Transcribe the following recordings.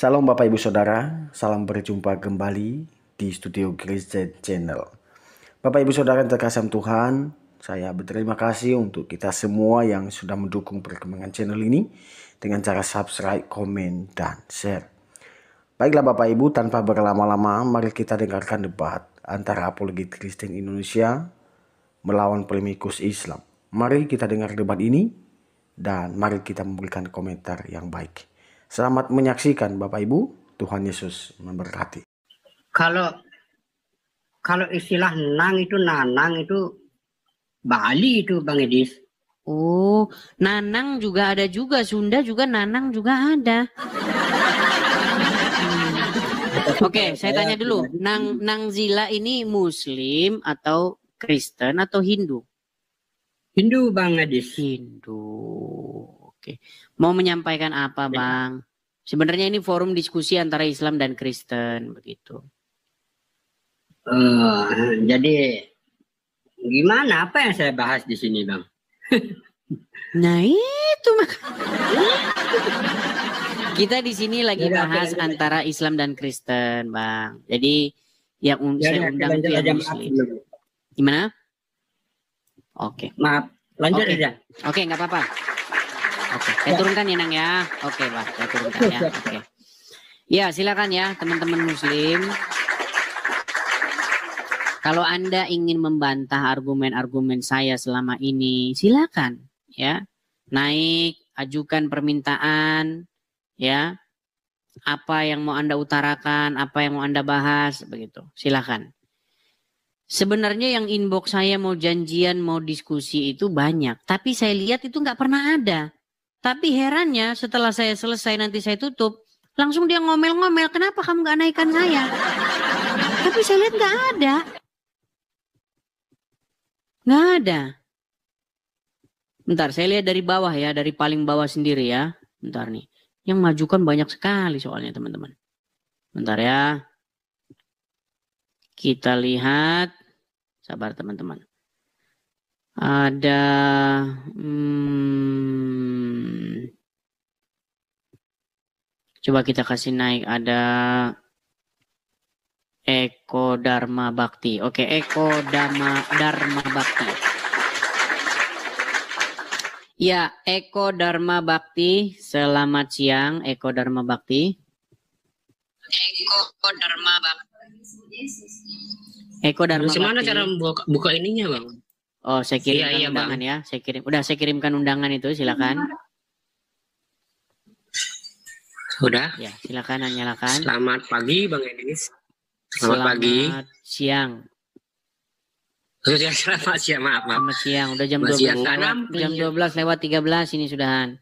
Salam Bapak Ibu Saudara, salam berjumpa kembali di studio Grace Channel. Bapak Ibu Saudara yang terkasih Tuhan, saya berterima kasih untuk kita semua yang sudah mendukung perkembangan channel ini dengan cara subscribe, komen, dan share. Baiklah Bapak Ibu, tanpa berlama-lama, mari kita dengarkan debat antara apologet Kristen Indonesia melawan polemikus Islam. Mari kita dengar debat ini dan mari kita memberikan komentar yang baik. Selamat menyaksikan Bapak Ibu, Tuhan Yesus memberkati. Kalau istilah nanang itu Bali itu Bang Edis. Oh, nanang juga ada juga, Sunda juga nanang juga ada. Oke, saya tanya dulu, Nang Zila ini Muslim atau Kristen atau Hindu? Hindu Bang Edis. Hindu. Oke. Mau menyampaikan apa Bang? Sebenarnya ini forum diskusi antara Islam dan Kristen begitu. Jadi gimana? Apa yang saya bahas di sini Bang? Nah itu kita di sini lagi bahas antara Islam dan Kristen Bang. Jadi yang saya undang itu yang Muslim. Gimana? Oke. Maaf, lanjut aja. Oke, nggak apa-apa. Oke, saya turunkan ya Nang ya. Oke, Pak, saya turunkan ya. Oke. Ya, silakan ya teman-teman Muslim. Kalau Anda ingin membantah argumen-argumen saya selama ini, silakan ya. Naik, ajukan permintaan ya. Apa yang mau Anda utarakan, apa yang mau Anda bahas begitu. Silakan. Sebenarnya yang inbox saya mau janjian, mau diskusi itu banyak. Tapi saya lihat itu nggak pernah ada. Tapi herannya setelah saya selesai nanti saya tutup. Langsung dia ngomel-ngomel. Kenapa kamu nggak naikkan saya? Tapi saya lihat nggak ada. Nggak ada. Bentar saya lihat dari bawah ya. Dari paling bawah sendiri ya. Bentar nih. Yang majukan banyak sekali soalnya teman-teman. Bentar ya. Kita lihat. Sabar teman-teman. Ada coba kita kasih naik. Ada Eko Dharma Bakti. Oke, Eko Dharma Bakti. Ya, Eko Dharma Bakti. Selamat siang, Eko Dharma Bakti. Eko Dharma Bakti. Eko Dharma Bakti. Gimana cara buka ininya Bang? Oh, saya kirimkan undangan ya. Saya kirimkan undangan itu, silakan. Sudah. Ya, silakan nyalakan. Selamat pagi Bang Edis. Selamat pagi. Siang. Selamat siang, maaf. Selamat siang. Udah jam 12. Jam 12 lewat 13 ini sudahan.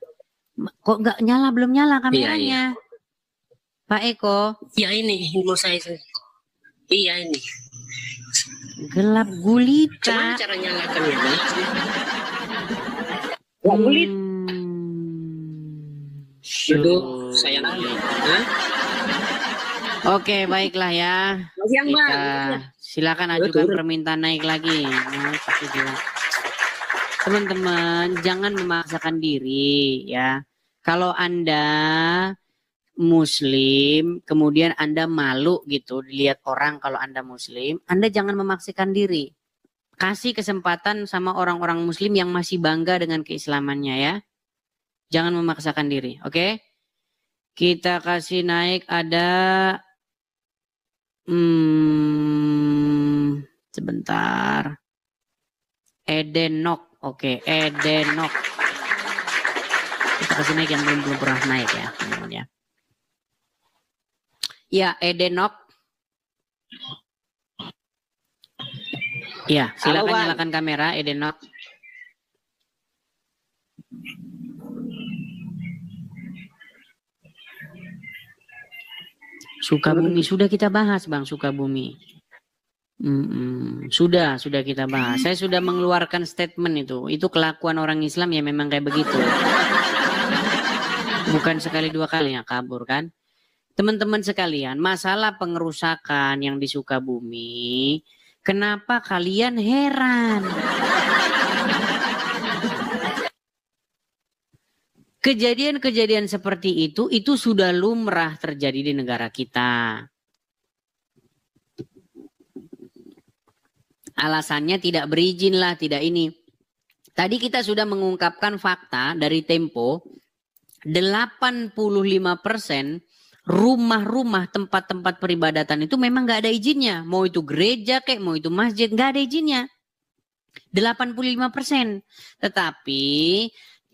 Kok nggak nyala, belum nyala kameranya? Iya. Pak Eko. Iya ini mau saya. Iya ini. Gelap gulita. Gimana cara nyalakannya Bang? Gulit. Itu saya nanya. Oke, baiklah ya. Kita silakan ajukan permintaan naik lagi. Teman-teman, jangan memaksakan diri ya. Kalau Anda Muslim, kemudian Anda malu gitu dilihat orang kalau Anda Muslim, Anda jangan memaksakan diri. Kasih kesempatan sama orang-orang Muslim yang masih bangga dengan keislamannya ya. Jangan memaksakan diri, oke? Kita kasih naik ada sebentar. Edenok, oke, Edenok. Kita kasih naik yang belum pernah naik ya, teman-teman ya. Ya, Edenok. Ya, silakan nyalakan kamera, Edenok. Sukabumi sudah kita bahas, Bang, Sukabumi. Sudah kita bahas. Saya sudah mengeluarkan statement itu. Itu kelakuan orang Islam ya memang kayak begitu. Bukan sekali dua kali ya kabur kan. Teman-teman sekalian, masalah pengerusakan yang di Sukabumi, kenapa kalian heran? Kejadian-kejadian seperti itu sudah lumrah terjadi di negara kita. Alasannya tidak berizin lah, tidak ini. Tadi kita sudah mengungkapkan fakta dari Tempo, 85% rumah-rumah tempat-tempat peribadatan itu memang nggak ada izinnya. Mau itu gereja kayak, mau itu masjid, nggak ada izinnya. 85%. Tetapi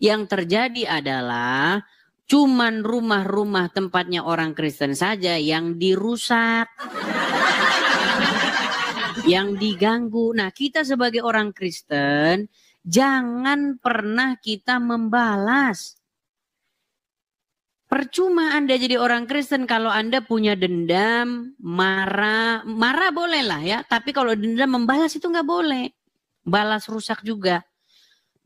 yang terjadi adalah cuman rumah-rumah tempatnya orang Kristen saja yang dirusak, yang diganggu. Nah, kita sebagai orang Kristen jangan pernah kita membalas. Percuma Anda jadi orang Kristen kalau Anda punya dendam, marah boleh lah ya. Tapi kalau dendam membalas itu nggak boleh. Balas rusak juga.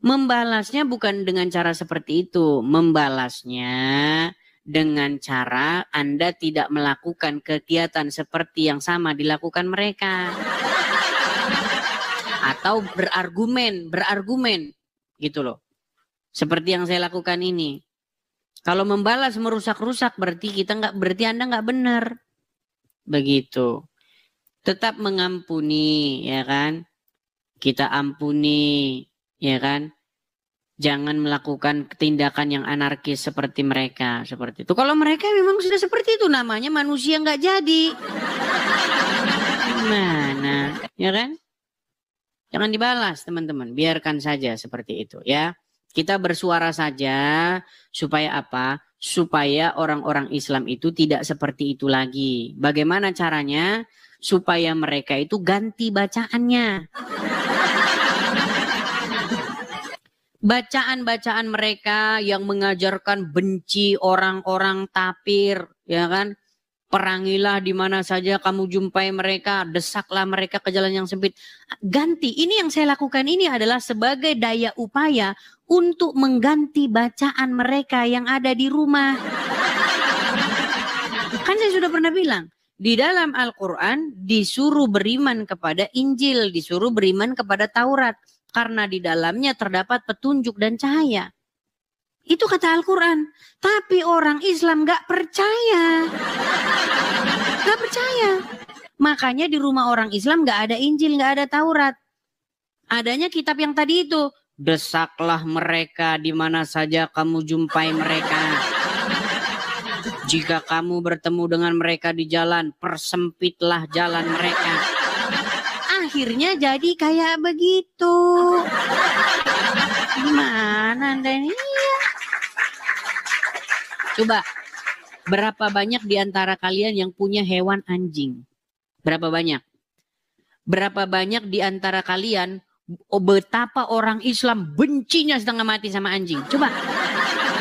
Membalasnya bukan dengan cara seperti itu. Membalasnya dengan cara Anda tidak melakukan kegiatan seperti yang sama dilakukan mereka. Atau berargumen gitu loh. Seperti yang saya lakukan ini. Kalau membalas merusak-rusak berarti Anda nggak benar. Begitu. Tetap mengampuni, ya kan? Kita ampuni, ya kan? Jangan melakukan tindakan yang anarkis seperti mereka, seperti itu. Kalau mereka memang sudah seperti itu, namanya manusia nggak jadi. Gimana, ya kan? Jangan dibalas, teman-teman. Biarkan saja seperti itu, ya. Kita bersuara saja supaya apa? Supaya orang-orang Islam itu tidak seperti itu lagi. Bagaimana caranya? Supaya mereka itu ganti bacaannya. Bacaan-bacaan mereka yang mengajarkan benci orang-orang tapir, ya kan? Perangilah di mana saja kamu jumpai mereka, desaklah mereka ke jalan yang sempit. Ganti, ini yang saya lakukan ini adalah sebagai daya upaya untuk mengganti bacaan mereka yang ada di rumah. Kan saya sudah pernah bilang, di dalam Al-Quran disuruh beriman kepada Injil, disuruh beriman kepada Taurat. Karena di dalamnya terdapat petunjuk dan cahaya. Itu kata Al-Quran. Tapi orang Islam gak percaya. Gak percaya. Makanya di rumah orang Islam gak ada Injil, gak ada Taurat. Adanya kitab yang tadi itu. Desaklah mereka di mana saja kamu jumpai mereka. Jika kamu bertemu dengan mereka di jalan, persempitlah jalan mereka. Akhirnya jadi kayak begitu. Gimana Anda ini? Coba, berapa banyak di antara kalian yang punya hewan anjing? Berapa banyak? Berapa banyak di antara kalian betapa orang Islam bencinya setengah mati sama anjing? Coba.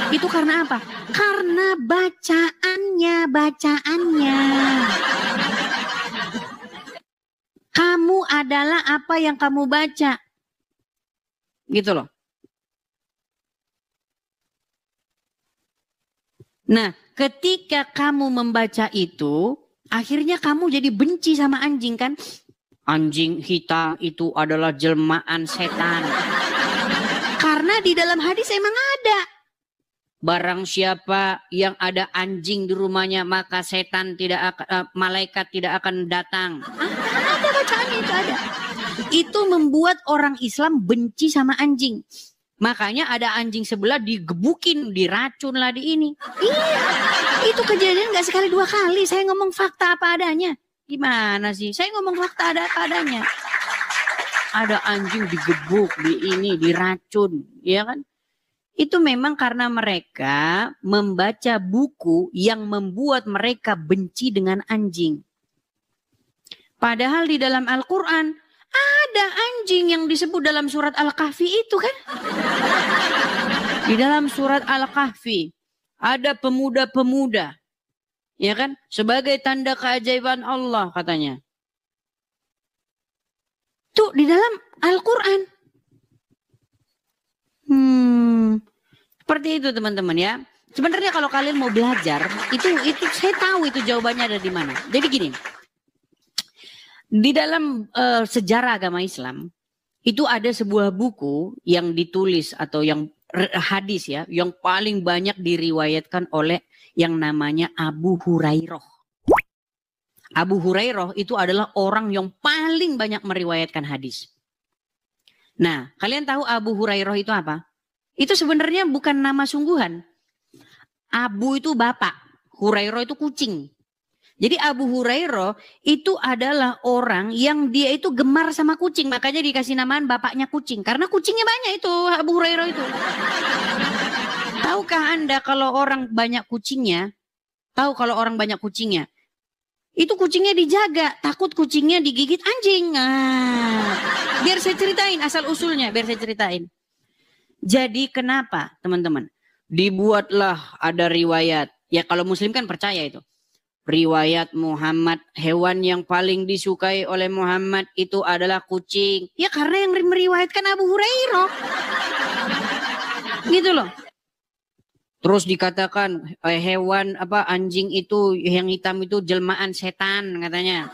Itu karena apa? Karena bacaannya. Kamu adalah apa yang kamu baca. Gitu loh. Nah, ketika kamu membaca itu, akhirnya kamu jadi benci sama anjing kan? Anjing hitam itu adalah jelmaan setan. Karena di dalam hadis emang ada. Barang siapa yang ada anjing di rumahnya, maka setan malaikat tidak akan datang. Ada bacaannya itu ada. Itu membuat orang Islam benci sama anjing. Makanya ada anjing sebelah digebukin, diracun lah di ini. Iya, itu kejadian gak sekali dua kali. Saya ngomong fakta apa adanya. Gimana sih? Saya ngomong fakta apa adanya. Ada anjing digebuk, diracun, ya kan? Itu memang karena mereka membaca buku yang membuat mereka benci dengan anjing. Padahal di dalam Al-Quran ada anjing yang disebut dalam surat Al-Kahfi itu kan. Di dalam surat Al-Kahfi ada pemuda-pemuda. Ya kan? Sebagai tanda keajaiban Allah katanya. Tuh di dalam Al-Quran. Seperti itu teman-teman ya. Sebenarnya kalau kalian mau belajar, itu saya tahu itu jawabannya ada di mana. Jadi gini, di dalam sejarah agama Islam, itu ada sebuah buku yang ditulis atau yang hadis ya yang paling banyak diriwayatkan oleh yang namanya Abu Hurairah. Abu Hurairah itu adalah orang yang paling banyak meriwayatkan hadis. Nah, kalian tahu Abu Hurairah itu apa? Itu sebenarnya bukan nama sungguhan. Abu itu bapak, Hurairah itu kucing. Jadi Abu Hurairah itu adalah orang yang dia itu gemar sama kucing. Makanya dikasih namaan bapaknya kucing. Karena kucingnya banyak itu Abu Hurairah itu. Tahukah Anda kalau orang banyak kucingnya? Tahu kalau orang banyak kucingnya? Itu kucingnya dijaga. Takut kucingnya digigit anjing. Nah, biar saya ceritain asal usulnya. Biar saya ceritain. Jadi kenapa teman-teman? Dibuatlah ada riwayat. Ya kalau muslim kan percaya itu. Riwayat Muhammad, hewan yang paling disukai oleh Muhammad itu adalah kucing. Ya karena yang meriwayatkan Abu Hurairah. Gitu loh. Terus dikatakan hewan anjing itu yang hitam itu jelmaan setan katanya.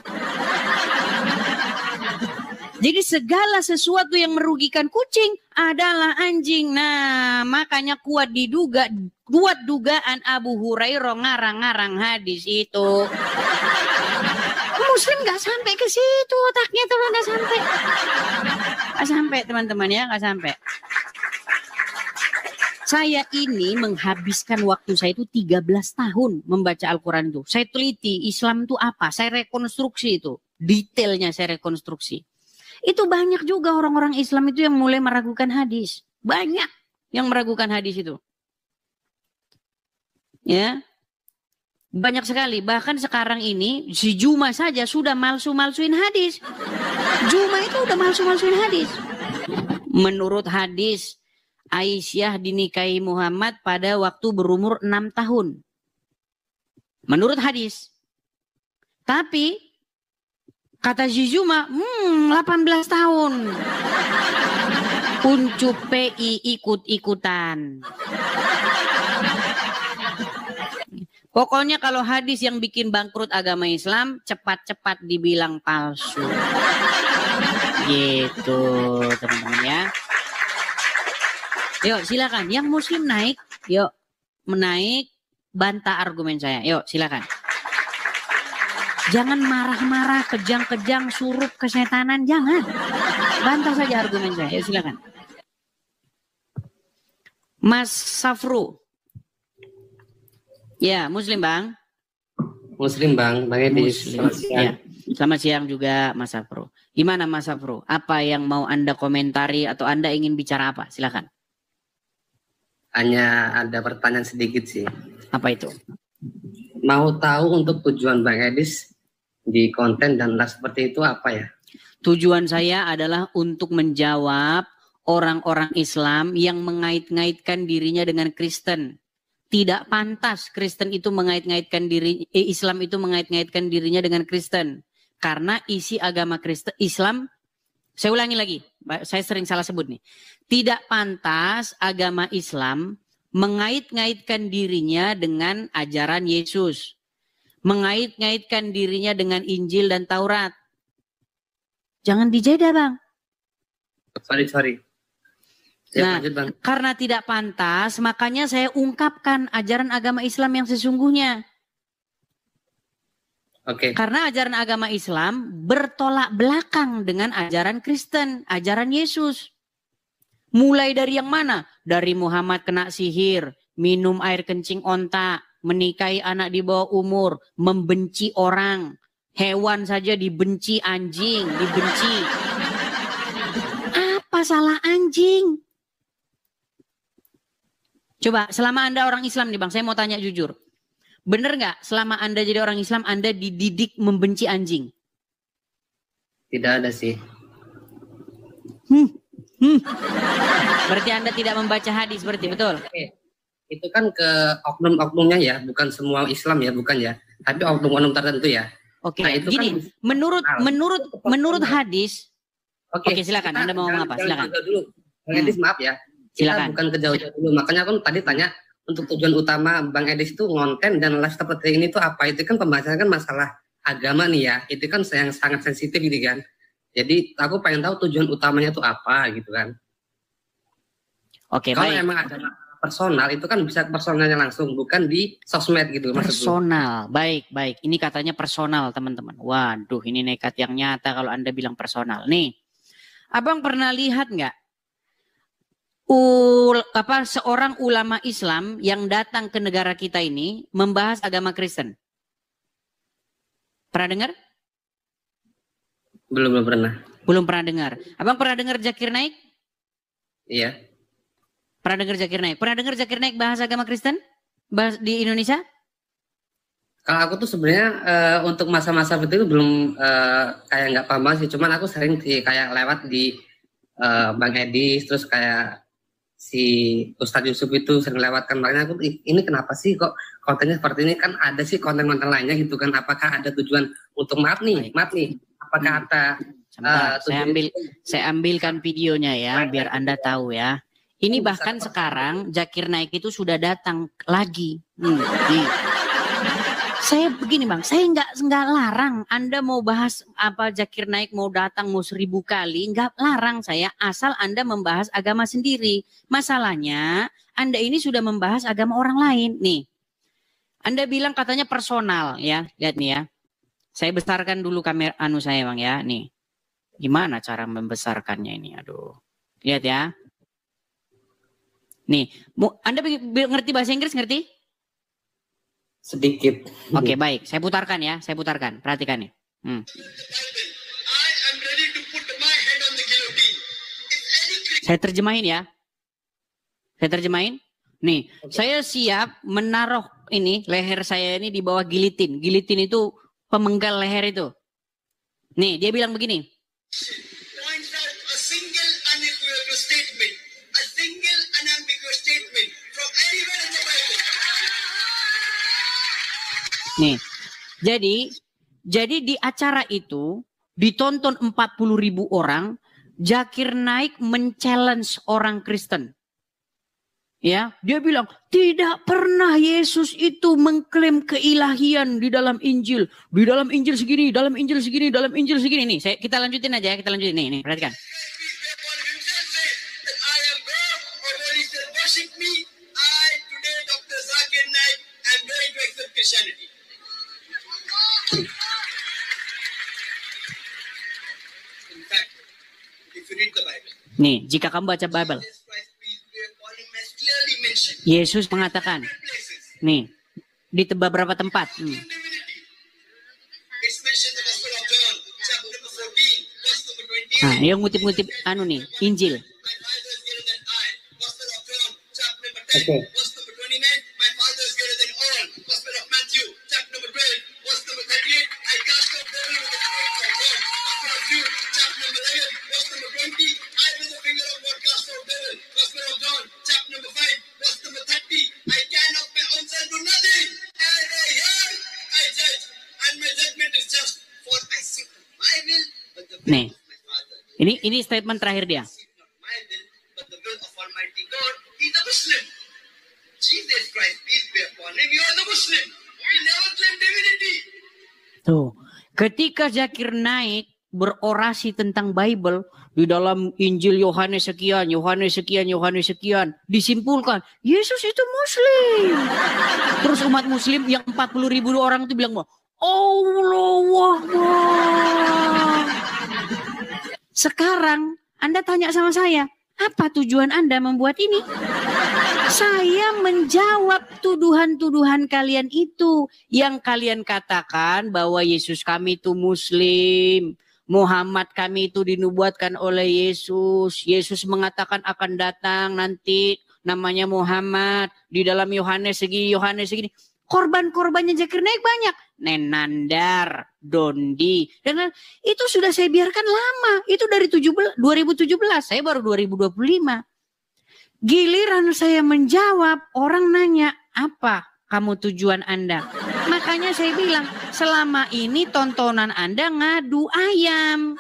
Jadi segala sesuatu yang merugikan kucing adalah anjing. Nah, makanya kuat dugaan Abu Hurairah ngarang-ngarang hadis itu. Muslim nggak sampai ke situ otaknya tuh nggak sampai. Nggak sampai teman-teman ya, nggak sampai. Saya ini menghabiskan waktu saya itu 13 tahun membaca Al-Quran itu. Saya teliti Islam itu apa, saya rekonstruksi itu. Detailnya saya rekonstruksi. Itu banyak juga orang-orang Islam itu yang mulai meragukan hadis. Banyak yang meragukan hadis itu. Ya. Banyak sekali. Bahkan sekarang ini si Juma saja sudah malsu-malsuin hadis. Juma itu udah malsu-malsuin hadis. Menurut hadis, Aisyah dinikahi Muhammad pada waktu berumur 6 tahun. Menurut hadis. Tapi kata Zizuma, 18 tahun. Uncup PI ikut-ikutan. Pokoknya kalau hadis yang bikin bangkrut agama Islam, cepat-cepat dibilang palsu. Gitu teman-teman ya. Yuk silakan, yang muslim naik, yuk menaik, bantah argumen saya. Yuk silakan. Jangan marah-marah, kejang-kejang, surup kesetanan, jangan. Bantah saja argumen saya. Yuk silakan. Mas Safru. Ya, muslim bang. Muslim bang, Edis. Muslim. Ya. Selamat siang juga Mas Safru. Gimana Mas Safru? Apa yang mau Anda komentari atau Anda ingin bicara apa? Silakan. Hanya ada pertanyaan sedikit sih. Apa itu? Mau tahu untuk tujuan Bang Edis di konten dan live seperti itu apa ya? Tujuan saya adalah untuk menjawab orang-orang Islam yang mengait-ngaitkan dirinya dengan Kristen. Tidak pantas Kristen itu mengait-ngaitkan Islam itu mengait-ngaitkan dirinya dengan Kristen. Karena isi agama Kristen Islam, saya ulangi lagi, saya sering salah sebut nih. Tidak pantas agama Islam mengait-ngaitkan dirinya dengan ajaran Yesus. Mengait-ngaitkan dirinya dengan Injil dan Taurat. Jangan dijeda bang. Sorry. Nah, bang. Karena tidak pantas, makanya saya ungkapkan ajaran agama Islam yang sesungguhnya. Oke. Karena ajaran agama Islam bertolak belakang dengan ajaran Kristen, ajaran Yesus. Mulai dari yang mana? Dari Muhammad kena sihir, minum air kencing onta, menikahi anak di bawah umur, membenci orang, hewan saja dibenci, anjing dibenci. Apa salah anjing? Coba selama Anda orang Islam nih bang, saya mau tanya jujur. Bener nggak selama Anda jadi orang Islam Anda dididik membenci anjing? Tidak ada sih. Berarti Anda tidak membaca hadis berarti, betul? Oke. Itu kan ke oknum-oknumnya ya, bukan semua Islam ya, bukan ya. Tapi oknum-oknum tertentu ya. Oke, nah, itu gini, kan menurut hadis. Oke, silakan. Anda mau ngomong apa? Silakan. Dulu. Bang Edis maaf ya. Kita bukan ke jauh-jauh dulu. Makanya aku tadi tanya untuk tujuan utama Bang Edis itu ngonten dan live seperti ini tuh apa? Itu kan pembahasan kan masalah agama nih ya. Itu kan yang sangat sensitif gitu kan. Jadi aku pengen tahu tujuan utamanya tuh apa gitu kan. Oke, Kalau baik. emang ada masalah personal itu kan bisa personalnya langsung, bukan di sosmed gitu maksudku. Personal, baik. Ini katanya personal, teman-teman. Waduh, ini nekat yang nyata kalau Anda bilang personal. Nih, Abang pernah lihat nggak seorang ulama Islam yang datang ke negara kita ini membahas agama Kristen? Pernah dengar? Belum pernah. Belum pernah dengar. Abang pernah dengar Zakir Naik? Iya. Pernah dengar Zakir Naik? Pernah dengar Zakir Naik bahas agama Kristen? Bahas di Indonesia? Kalau aku tuh sebenarnya untuk masa-masa itu belum kayak nggak paham sih. Cuman aku sering kayak lewat di Bang Edi, terus kayak si Ustadz Yusuf itu sering lewatkan. Makanya aku ini kenapa sih kok kontennya seperti ini, kan ada sih konten-konten lainnya gitu kan. Apakah ada tujuan untuk maaf nih, apakah ada saya ambilkan videonya ya biar Anda tahu ya. Ini bahkan sekarang Zakir Naik itu sudah datang lagi. Nih. Saya begini Bang, saya nggak larang Anda mau bahas apa Zakir Naik mau datang mau 1000 kali, nggak larang saya, asal Anda membahas agama sendiri. Masalahnya Anda ini sudah membahas agama orang lain. Nih, Anda bilang katanya personal ya, lihat nih ya. Saya besarkan dulu kamera saya Bang ya, nih. Gimana cara membesarkannya ini? Aduh, lihat ya. Nih, Anda ngerti bahasa Inggris, ngerti? sedikit. Oke, baik. Saya putarkan ya. Saya putarkan. Perhatikan nih. Saya terjemahin ya. Saya terjemahin. Nih, saya siap menaruh ini leher saya ini di bawah gilitin. Gilitin itu pemenggal leher itu. Nih, dia bilang begini. Nih, jadi di acara itu ditonton 40.000 orang, Zakir Naik men-challenge orang Kristen. Ya, dia bilang tidak pernah Yesus itu mengklaim keilahian di dalam Injil. Di dalam Injil segini, dalam Injil segini, dalam Injil segini. Nih, kita lanjutin aja ya, kita lanjutin. Nih, perhatikan. Nih, jika kamu baca Bible, Yesus mengatakan, nih, di beberapa tempat. Nah, yang ngutip-ngutip nih, Injil. Oke. Nih, ini statement terakhir dia. Tuh, ketika Zakir Naik berorasi tentang Bible di dalam Injil Yohanes sekian, disimpulkan Yesus itu Muslim. Terus umat Muslim yang 40.000 orang itu bilang, Allahu Akbar. Sekarang Anda tanya sama saya, apa tujuan Anda membuat ini? Saya menjawab tuduhan-tuduhan kalian itu. Yang kalian katakan bahwa Yesus kami itu Muslim. Muhammad kami itu dinubuatkan oleh Yesus. Yesus mengatakan akan datang nanti namanya Muhammad. Di dalam Yohanes segini. Korban-korbannya Zakir Naik banyak. Nenandar, Dondi. Dan itu sudah saya biarkan lama. Itu dari 2017. Saya baru 2025. Giliran saya menjawab, orang nanya, apa kamu tujuan Anda? Makanya saya bilang, selama ini tontonan Anda ngadu ayam.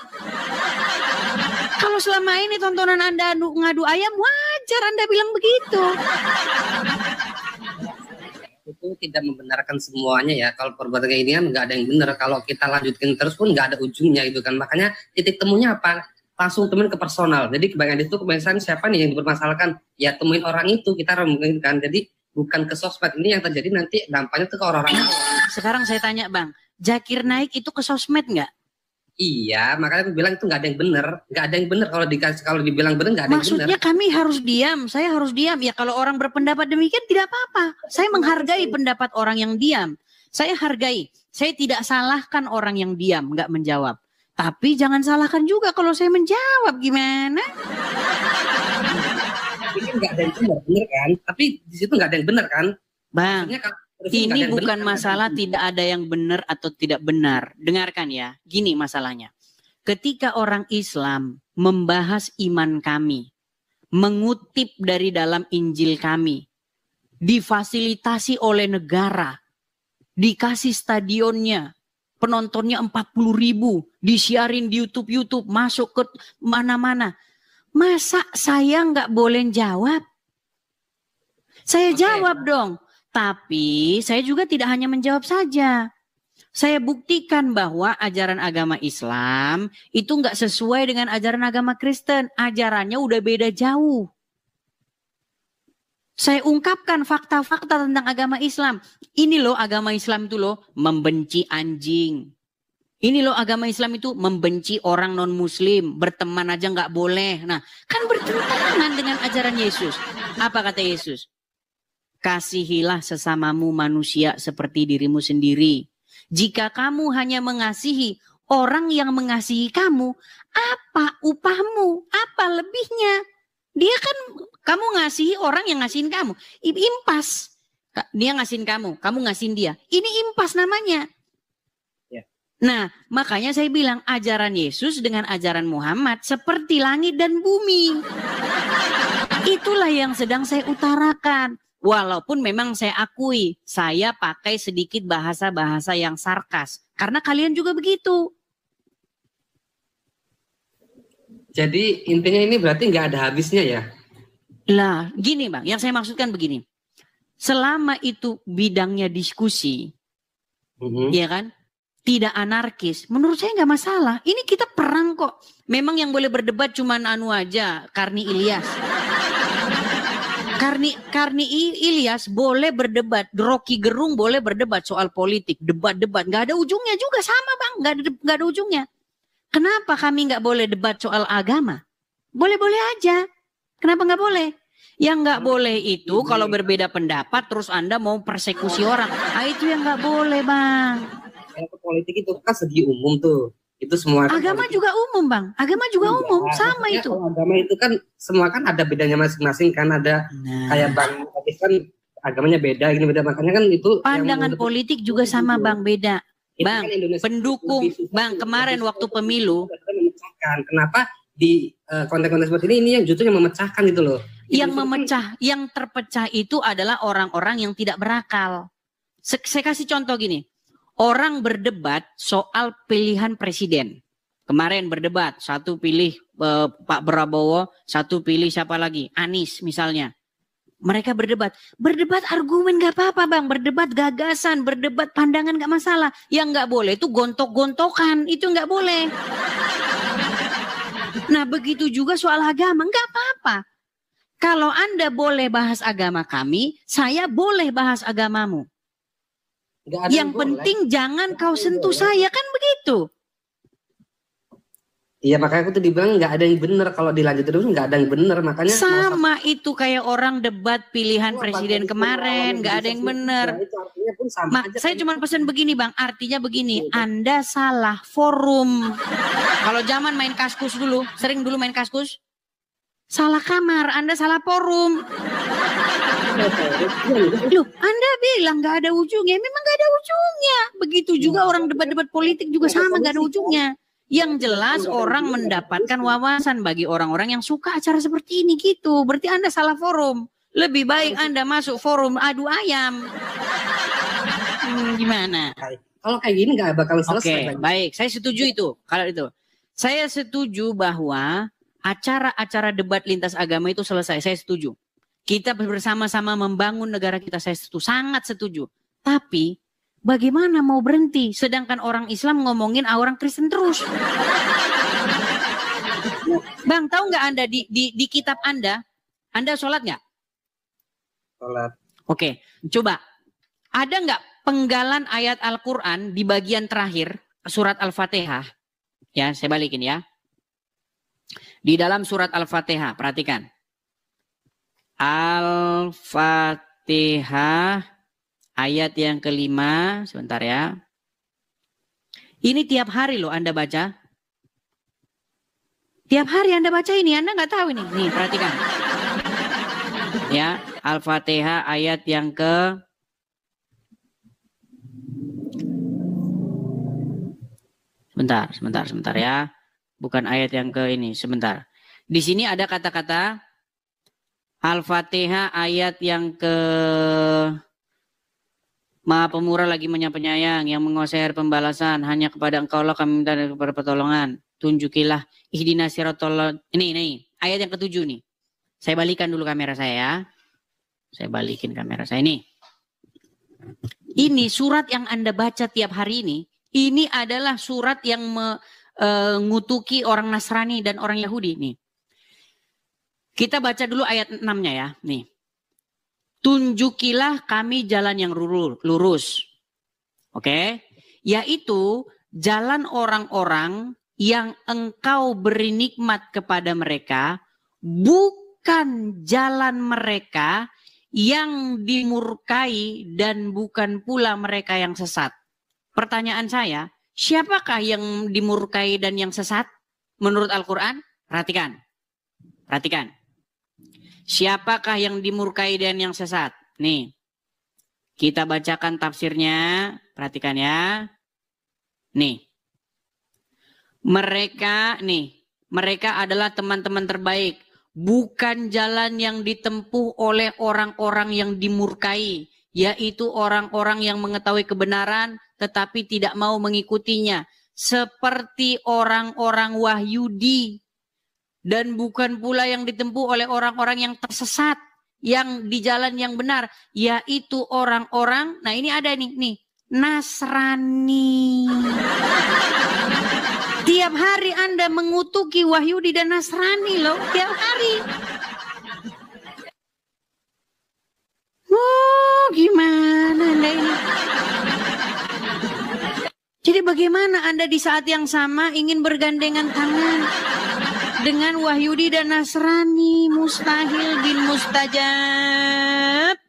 Kalau selama ini tontonan Anda ngadu ayam, wajar Anda bilang begitu. Itu tidak membenarkan semuanya ya. Kalau perbuatan kayak ini kan nggak ada yang benar. Kalau kita lanjutin terus pun nggak ada ujungnya itu kan. Makanya titik temunya apa? langsung temuin ke personal. Jadi Bang Edis itu kebiasaan siapa nih yang dipermasalahkan, ya temuin orang itu, kita memungkinkan. Jadi bukan ke sosmed, ini yang terjadi nanti dampaknya tuh ke orang-orang. Sekarang saya tanya Bang, Zakir Naik itu ke sosmed nggak? Iya, makanya aku bilang itu nggak ada yang benar, nggak ada yang benar kalau dibilang benar nggak ada yang benar. Maksudnya kami harus diam, saya harus diam. Ya kalau orang berpendapat demikian tidak apa-apa. Saya menghargai pendapat orang yang diam. Saya hargai. Saya tidak salahkan orang yang diam, nggak menjawab. Tapi jangan salahkan juga kalau saya menjawab, gimana? Ini nggak ada yang benar kan? Tapi di situ nggak ada yang benar kan? Bang, ini bukan masalah tidak ada yang benar atau tidak benar. Dengarkan ya, gini masalahnya. Ketika orang Islam membahas iman kami, mengutip dari dalam Injil kami, difasilitasi oleh negara, dikasih stadionnya, penontonnya 40.000, disiarin di YouTube, masuk ke mana-mana. Masa saya nggak boleh jawab? Saya jawab dong. Tapi saya juga tidak hanya menjawab saja. Saya buktikan bahwa ajaran agama Islam itu nggak sesuai dengan ajaran agama Kristen. Ajarannya udah beda jauh. Saya ungkapkan fakta-fakta tentang agama Islam. Ini loh agama Islam itu loh membenci anjing. Ini loh agama Islam itu membenci orang non-muslim. Berteman aja nggak boleh. Nah kan bertentangan dengan ajaran Yesus. Apa kata Yesus? Kasihilah sesamamu manusia seperti dirimu sendiri. Jika kamu hanya mengasihi orang yang mengasihi kamu, apa upahmu? Apa lebihnya? Dia kan kamu ngasihi orang yang ngasihin kamu. Impas. Dia ngasihin kamu ngasihin dia. Ini impas namanya. Ya. Nah, makanya saya bilang ajaran Yesus dengan ajaran Muhammad seperti langit dan bumi. Itulah yang sedang saya utarakan. Walaupun memang saya akui, saya pakai sedikit bahasa-bahasa yang sarkas. Karena kalian juga begitu. Jadi intinya ini berarti nggak ada habisnya ya? Lah, gini Bang, yang saya maksudkan begini. Selama itu bidangnya diskusi, ya kan? Tidak anarkis, menurut saya nggak masalah. Ini kita perang kok. Memang yang boleh berdebat cuman anu aja, Karni Ilyas. Karni Ilyas boleh berdebat, Rocky Gerung boleh berdebat soal politik, debat-debat, nggak ada ujungnya juga sama Bang, nggak ada ujungnya. Kenapa kami nggak boleh debat soal agama? Boleh-boleh aja. Kenapa nggak boleh? Yang nggak boleh itu kalau berbeda pendapat terus Anda mau persekusi orang, itu yang nggak boleh Bang. Kalau politik itu kan segi umum tuh. Itu semua agama kan juga umum Bang, agama juga umum, sama itu. Kalau agama itu kan semua kan ada bedanya masing-masing kan, ada kayak Bang tadi kan agamanya beda, gini beda, makanya kan itu pandangan politik juga sama Bang, beda. Bang, kan pendukung Bang kemarin waktu pemilu memecahkan. Kenapa di konten-konten seperti ini yang justru yang memecahkan gitu loh. Yang memecah, yang terpecah itu adalah orang-orang yang tidak berakal. Saya kasih contoh gini. Orang berdebat soal pilihan presiden. Kemarin berdebat, satu pilih Pak Prabowo, satu pilih siapa lagi? Anies misalnya. Mereka berdebat. Berdebat argumen gak apa-apa Bang. Berdebat gagasan, berdebat pandangan gak masalah. Yang gak boleh itu gontok-gontokan. Itu gak boleh. Nah begitu juga soal agama. Gak apa-apa. Kalau Anda boleh bahas agama kami, saya boleh bahas agamamu. Yang penting jangan kau sentuh saya, kan begitu. Iya makanya aku tuh dibilang nggak ada yang benar, kalau dilanjut terus nggak ada yang benar, makanya sama itu kayak orang debat pilihan presiden kemarin, nggak ada yang benar. Saya cuma pesan begini Bang, artinya begini, Anda salah forum. Kalau zaman main kaskus dulu, sering dulu main kaskus, salah kamar, Anda salah forum. Loh, Anda bilang gak ada ujungnya, memang gak ada ujungnya. Begitu juga orang debat-debat politik juga sama, gak ada ujungnya. Yang jelas orang mendapatkan wawasan bagi orang-orang yang suka acara seperti ini gitu. Berarti Anda salah forum. Lebih baik Anda masuk forum adu ayam. Gimana? Kalau kayak gini gak bakal Oke, selesai. baik. Saya setuju itu. Kalau itu, saya setuju bahwa acara-acara debat lintas agama itu selesai. Saya setuju. Kita bersama-sama membangun negara kita, saya setuju, sangat setuju. Tapi bagaimana mau berhenti? Sedangkan orang Islam ngomongin orang Kristen terus. Bang, tahu nggak Anda di kitab Anda sholat nggak? Sholat. Oke, coba. Ada nggak penggalan ayat Al-Quran di bagian terakhir surat Al-Fatihah? Ya, saya balikin ya. Di dalam surat Al-Fatihah, perhatikan. Al-Fatihah ayat yang kelima, sebentar ya. Ini tiap hari loh Anda baca. Tiap hari Anda baca ini, Anda nggak tahu ini. Nih, perhatikan. Ya, Al-Fatihah ayat yang ke Sebentar ya. Bukan ayat yang ke ini, sebentar. Di sini ada kata-kata Al-Fatihah ayat yang ke Maha Pemurah lagi Maha Penyayang, yang menguasai pembalasan, hanya kepada Engkau lah kami minta kepada pertolongan. Tunjukilah ihdinas siratal. Ini ayat yang ke-7 nih. Saya balikan dulu kamera saya ya. Saya balikin kamera saya ini. Ini surat yang Anda baca tiap hari ini adalah surat yang mengutuki orang Nasrani dan orang Yahudi nih. Kita baca dulu ayat 6-nya ya. Nih. Tunjukilah kami jalan yang lurus. Oke? Yaitu jalan orang-orang yang Engkau beri nikmat kepada mereka, bukan jalan mereka yang dimurkai dan bukan pula mereka yang sesat. Pertanyaan saya, siapakah yang dimurkai dan yang sesat menurut Al-Quran? Perhatikan. Siapakah yang dimurkai dan yang sesat? Nih, kita bacakan tafsirnya. Perhatikan ya. Nih, mereka adalah teman-teman terbaik. Bukan jalan yang ditempuh oleh orang-orang yang dimurkai, yaitu orang-orang yang mengetahui kebenaran tetapi tidak mau mengikutinya. Seperti orang-orang Wahyudi. Dan bukan pula yang ditempuh oleh orang-orang yang tersesat, yang di jalan yang benar, yaitu orang-orang, nah ini ada nih, Nasrani. Tiap hari Anda mengutuki Wahyudi dan Nasrani loh, tiap hari. Oh, gimana Anda ini? Jadi bagaimana Anda di saat yang sama ingin bergandengan tangan dengan Wahyudi dan Nasrani? Mustahil bin mustajab.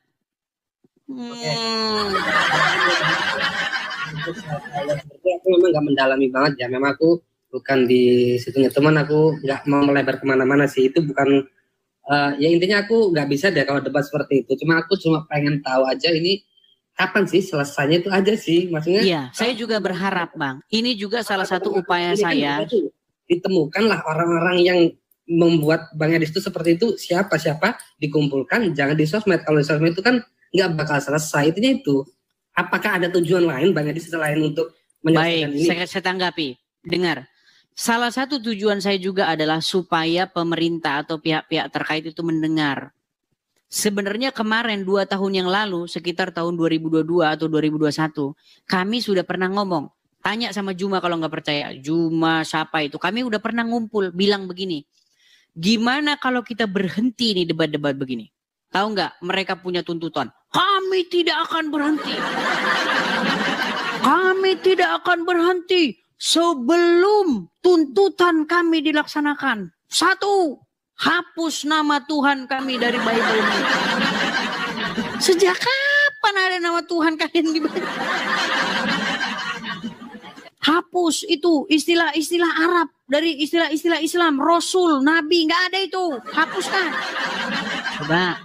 Aku memang nggak mendalami banget ya. Memang aku bukan di situnya, teman aku nggak mau melebar kemana-mana sih. Itu bukan ya intinya aku nggak bisa deh kalau debat seperti itu. Aku cuma pengen tahu aja ini kapan sih selesainya, itu aja sih maksudnya. Iya, saya juga berharap Bang. Ini juga salah satu upaya saya. Ditemukanlah orang-orang yang membuat Bang Edis itu seperti itu, siapa dikumpulkan, jangan di sosmed. Kalau di sosmed itu kan nggak bakal selesai. Itu apakah ada tujuan lain Bang Edis selain untuk menyelesaikan ini? Baik, saya tanggapi. Dengar, salah satu tujuan saya juga adalah supaya pemerintah atau pihak-pihak terkait itu mendengar. Sebenarnya kemarin 2 tahun yang lalu, sekitar tahun 2022 atau 2021, kami sudah pernah ngomong. Tanya sama Juma kalau nggak percaya. Juma siapa itu? Kami udah pernah ngumpul bilang begini. Gimana kalau kita berhenti nih debat-debat begini? Tahu nggak? Mereka punya tuntutan. Kami tidak akan berhenti. Kami tidak akan berhenti sebelum tuntutan kami dilaksanakan. 1, hapus nama Tuhan kami dari Bible. Sejak kapan ada nama Tuhan kalian di Bible? Hapus itu istilah-istilah Arab dari istilah-istilah Islam, Rasul, Nabi, nggak ada itu. Hapuskan. Coba,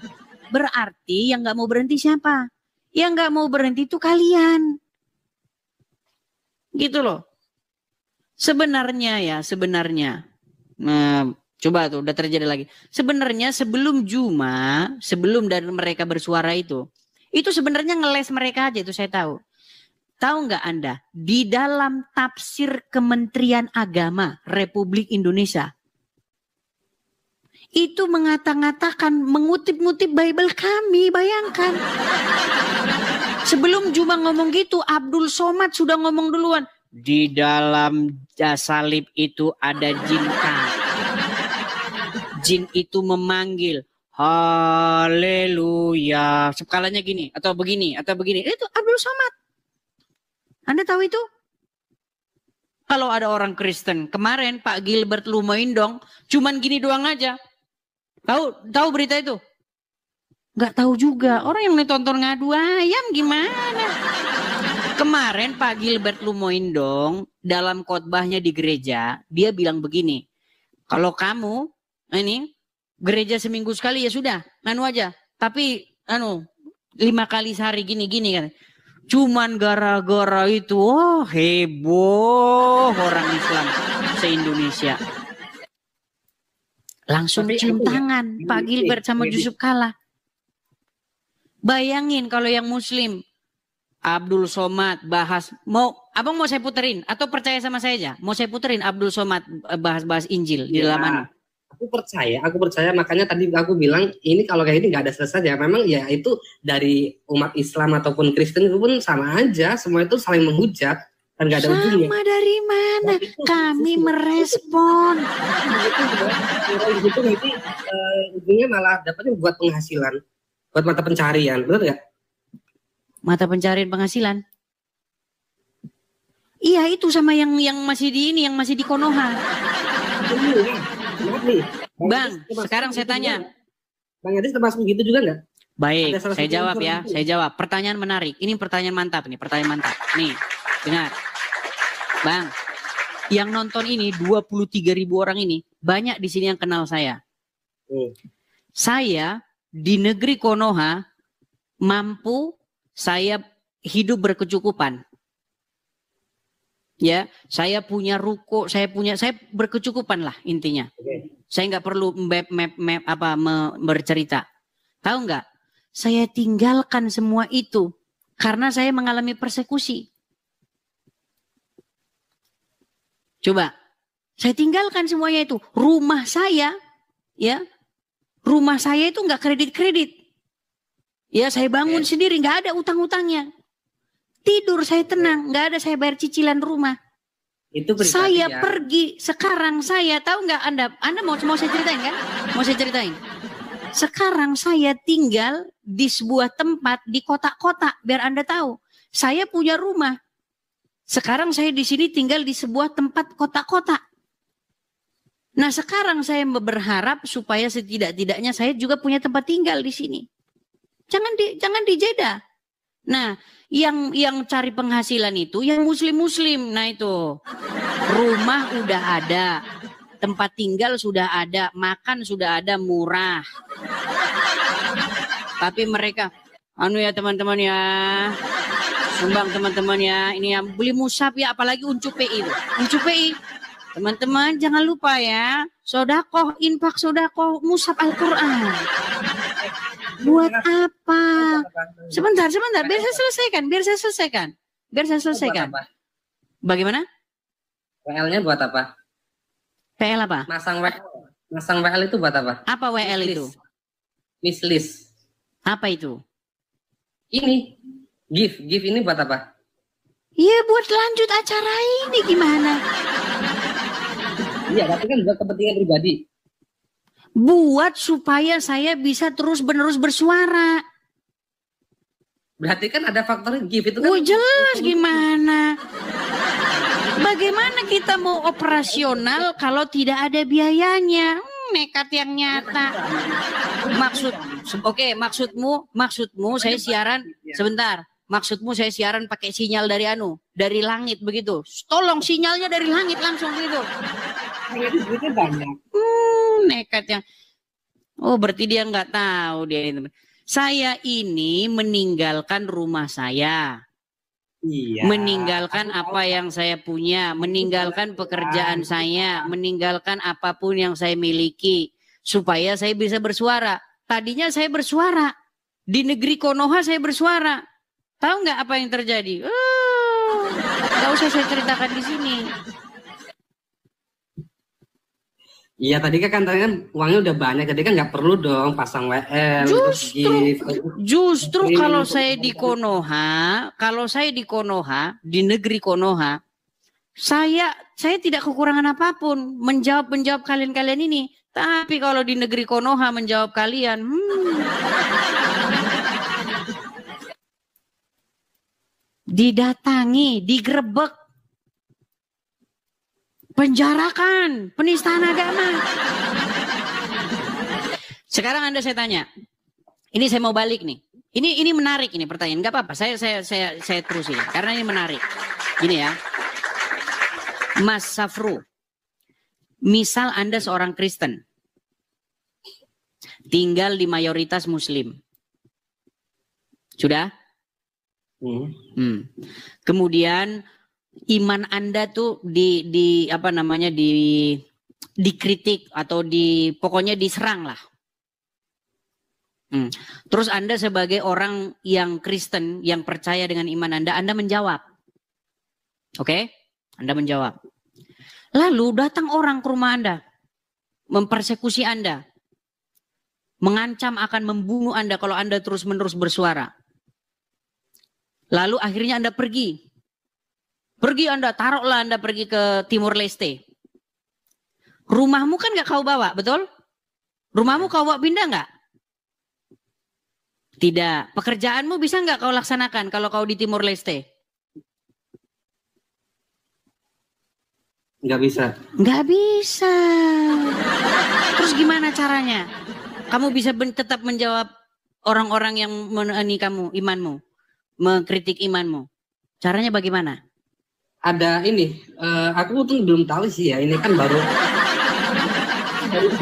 berarti yang nggak mau berhenti siapa? Yang nggak mau berhenti itu kalian. Gitu loh. Sebenarnya. Coba tuh, udah terjadi lagi. Sebenarnya sebelum Juma, sebelum dari mereka bersuara itu sebenarnya ngeles mereka aja, itu saya tahu. Tahu nggak Anda, di dalam tafsir Kementerian Agama Republik Indonesia, itu mengatakan mengutip-ngutip Bible kami, bayangkan. Sebelum Juma ngomong gitu, Abdul Somad sudah ngomong duluan. Di dalam salib itu ada jin kafir. jin itu memanggil haleluya, skalanya gini atau begini, itu Abdul Somad. Anda tahu itu? Kalau ada orang Kristen, kemarin Pak Gilbert Lumoindong cuman gini doang aja. Tahu berita itu? Nggak tahu juga. Orang yang nonton ngadu ayam gimana? Kemarin Pak Gilbert Lumoindong dalam khotbahnya di gereja, dia bilang begini. Kalau kamu ini gereja seminggu sekali ya sudah, aja. Tapi 5 kali sehari gini kan. Cuman gara-gara itu, heboh orang Islam se-Indonesia. Langsung cium tangan Pak Gilbert sama Yusuf Kalla. Bayangin kalau yang Muslim, Abdul Somad bahas, abang mau saya puterin atau percaya sama saya aja? Mau saya puterin Abdul Somad bahas Injil di dalam anu? Aku percaya, makanya tadi aku bilang ini kalau kayak ini nggak ada selesai ya. Memang ya itu dari umat Islam ataupun Kristen itu pun sama aja, semua itu saling menghujat dan nggak ada ujungnya. Sama dari mana? Kami merespon. Itu nanti ujungnya malah dapatnya buat penghasilan, buat mata pencarian, benar nggak? Mata pencarian penghasilan. Iya itu sama yang masih yang masih di Konoha. Bang, sekarang saya tanya. Bang Edis termasuk gitu juga nggak? Baik, saya jawab ya. Saya jawab. Pertanyaan menarik. Ini pertanyaan mantap nih. Nih, dengar. Bang, yang nonton ini 23.000 orang ini banyak di sini yang kenal saya. Saya di negeri Konoha mampu saya hidup berkecukupan. Ya, saya punya ruko, saya berkecukupan lah intinya. Saya nggak perlu bercerita. Tahu nggak? Saya tinggalkan semua itu karena saya mengalami persekusi. Coba, saya tinggalkan semuanya itu. Rumah saya itu nggak kredit. Ya, saya bangun sendiri, nggak ada utang-utangnya. Tidur saya tenang, nggak ada saya bayar cicilan rumah. Itu saya pergi sekarang saya tahu nggak Anda mau saya ceritain kan? Mau saya ceritain. Sekarang saya tinggal di sebuah tempat di kota-kota biar Anda tahu. Saya punya rumah. Sekarang saya di sini tinggal di sebuah tempat kota-kota. Nah sekarang saya berharap supaya setidak-tidaknya saya juga punya tempat tinggal di sini. Jangan di Jeddah. Nah, yang cari penghasilan itu yang muslim-muslim. Nah itu, rumah udah ada, tempat tinggal sudah ada, makan sudah ada, murah. Tapi mereka, ya teman-teman ya, sumbang teman-teman ya, ini yang beli musab ya, apalagi Uncu PI itu. Uncu PI, teman-teman jangan lupa ya, sodakoh, infak sodakoh, musab Al-Quran. Buat apa? Sebentar, biar saya selesaikan. Bagaimana? WL-nya buat apa? PL apa? Masang WL itu buat apa? Apa WL itu? Miss Apa itu? Ini GIF ini buat apa? Iya buat lanjut acara ini gimana? Iya, tapi kan buat kepentingan pribadi. Buat supaya saya bisa terus-menerus bersuara. Berarti kan ada faktor GIF itu kan. Jelas gimana? Bagaimana kita mau operasional kalau tidak ada biayanya? Nekat yang nyata. Maksudmu saya siaran sebentar. Maksudmu saya siaran pakai sinyal dari langit begitu. Tolong sinyalnya dari langit langsung begitu. Banyak. Nekat yang. Oh berarti dia nggak tahu dia ini. Saya ini meninggalkan rumah saya. Iya. Meninggalkan apa yang saya punya, meninggalkan pekerjaan saya, meninggalkan apapun yang saya miliki supaya saya bisa bersuara. Tadinya saya bersuara di negeri Konoha, saya bersuara. Tahu nggak apa yang terjadi? Nggak usah saya ceritakan di sini. Iya tadi kan uangnya udah banyak, jadi kan nggak perlu dong pasang WL. Justru kalau saya di Konoha, di negeri Konoha, Saya tidak kekurangan apapun menjawab kalian-kalian ini. Tapi kalau di negeri Konoha menjawab kalian, didatangi, digerebek, penjarakan, penistaan agama. Sekarang Anda saya tanya, ini saya mau balik nih. Ini menarik ini pertanyaan, nggak apa-apa. Saya terusin karena ini menarik. Gini ya, Mas Safru, misal Anda seorang Kristen, tinggal di mayoritas Muslim, sudah? Kemudian iman Anda tuh dikritik atau pokoknya diserang lah. Terus Anda sebagai orang yang Kristen yang percaya dengan iman Anda menjawab. Oke? Anda menjawab. Lalu datang orang ke rumah Anda, mempersekusi Anda, mengancam akan membunuh Anda kalau Anda terus-menerus bersuara. Lalu akhirnya Anda pergi Anda, taruhlah Anda pergi ke Timur Leste. Rumahmu kan gak kau bawa, betul? Rumahmu kau bawa pindah gak? Tidak. Pekerjaanmu bisa gak kau laksanakan kalau kau di Timur Leste? Nggak bisa. Nggak bisa. Terus gimana caranya? Kamu bisa tetap menjawab orang-orang yang kamu, imanmu, mengkritik imanmu. Caranya bagaimana? Ada ini, aku tuh belum tahu sih ya. Ini kan baru.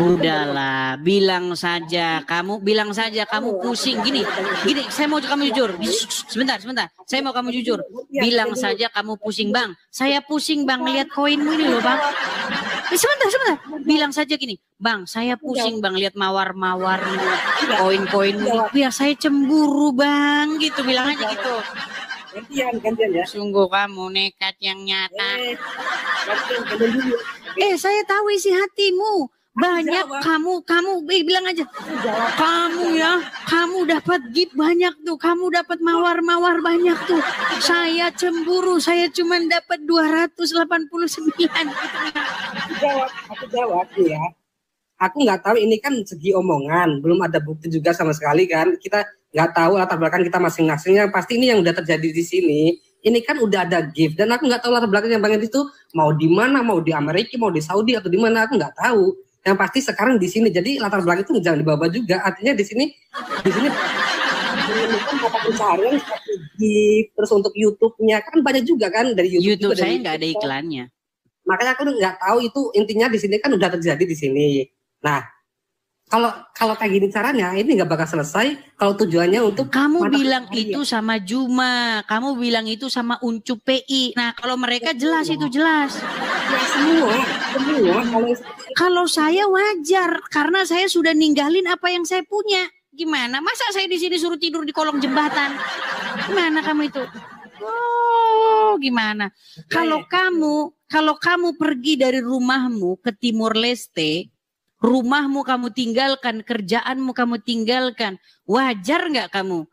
Udahlah, bilang saja kamu pusing gini. Saya mau kamu jujur. Sebentar. Saya mau kamu jujur. Bilang saja kamu pusing, Bang. Saya pusing, Bang, lihat koinmu ini loh, Bang. Sebentar. Bilang saja gini, Bang, saya pusing, Bang, lihat mawar-mawar koin-koinmu. Biar saya cemburu, Bang, gitu. Bilang aja gitu. Gantian ya. Sungguh kamu nekat yang nyata. Gantian. Saya tahu isi hatimu. Banyak kamu bilang aja. Kamu dapat gift banyak tuh. Kamu dapat mawar-mawar banyak tuh. Saya cemburu. Saya cuma dapat 289. Aku jawab ya. Aku nggak tahu, ini kan segi omongan, belum ada bukti juga sama sekali kan. Kita nggak tahu latar belakang kita masing-masing. Yang pasti ini yang udah terjadi di sini. Ini kan udah ada gift dan aku nggak tahu latar belakangnya Bang Edi itu mau di mana, mau di Amerika, mau di Saudi atau di mana, aku nggak tahu. Yang pasti sekarang di sini. Jadi latar belakang itu jangan dibawa juga. Artinya di sini menemukan mata pencaharian seperti gift, terus untuk YouTube-nya kan banyak juga kan dari YouTube. YouTube saya nggak ada iklannya. Makanya aku nggak tahu itu intinya di sini kan udah terjadi di sini. Nah, kalau kayak gini caranya ini nggak bakal selesai kalau tujuannya untuk kamu bilang itu sama Juma, kamu bilang itu sama Uncup PI. Nah, kalau mereka jelas itu jelas. Ya, semua. Kalau saya wajar karena saya sudah ninggalin apa yang saya punya. Gimana? Masa saya di sini suruh tidur di kolong jembatan? Gimana kamu itu? Oh, gimana? Kalau kamu pergi dari rumahmu ke Timur Leste, rumahmu kamu tinggalkan, kerjaanmu kamu tinggalkan, wajar nggak kamu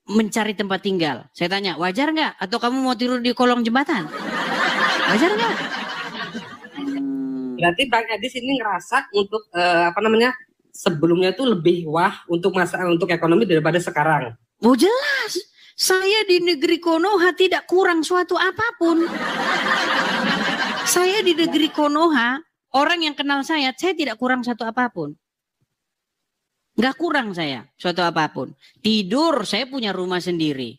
mencari tempat tinggal? Saya tanya, wajar nggak? Atau kamu mau tidur di kolong jembatan? Wajar nggak? Berarti Bang Edi ini ngerasa untuk sebelumnya itu lebih untuk untuk ekonomi daripada sekarang. Oh jelas, saya di negeri Konoha tidak kurang suatu apapun. Saya di negeri Konoha, orang yang kenal saya tidak kurang satu apapun. Nggak kurang saya suatu apapun. Tidur, saya punya rumah sendiri.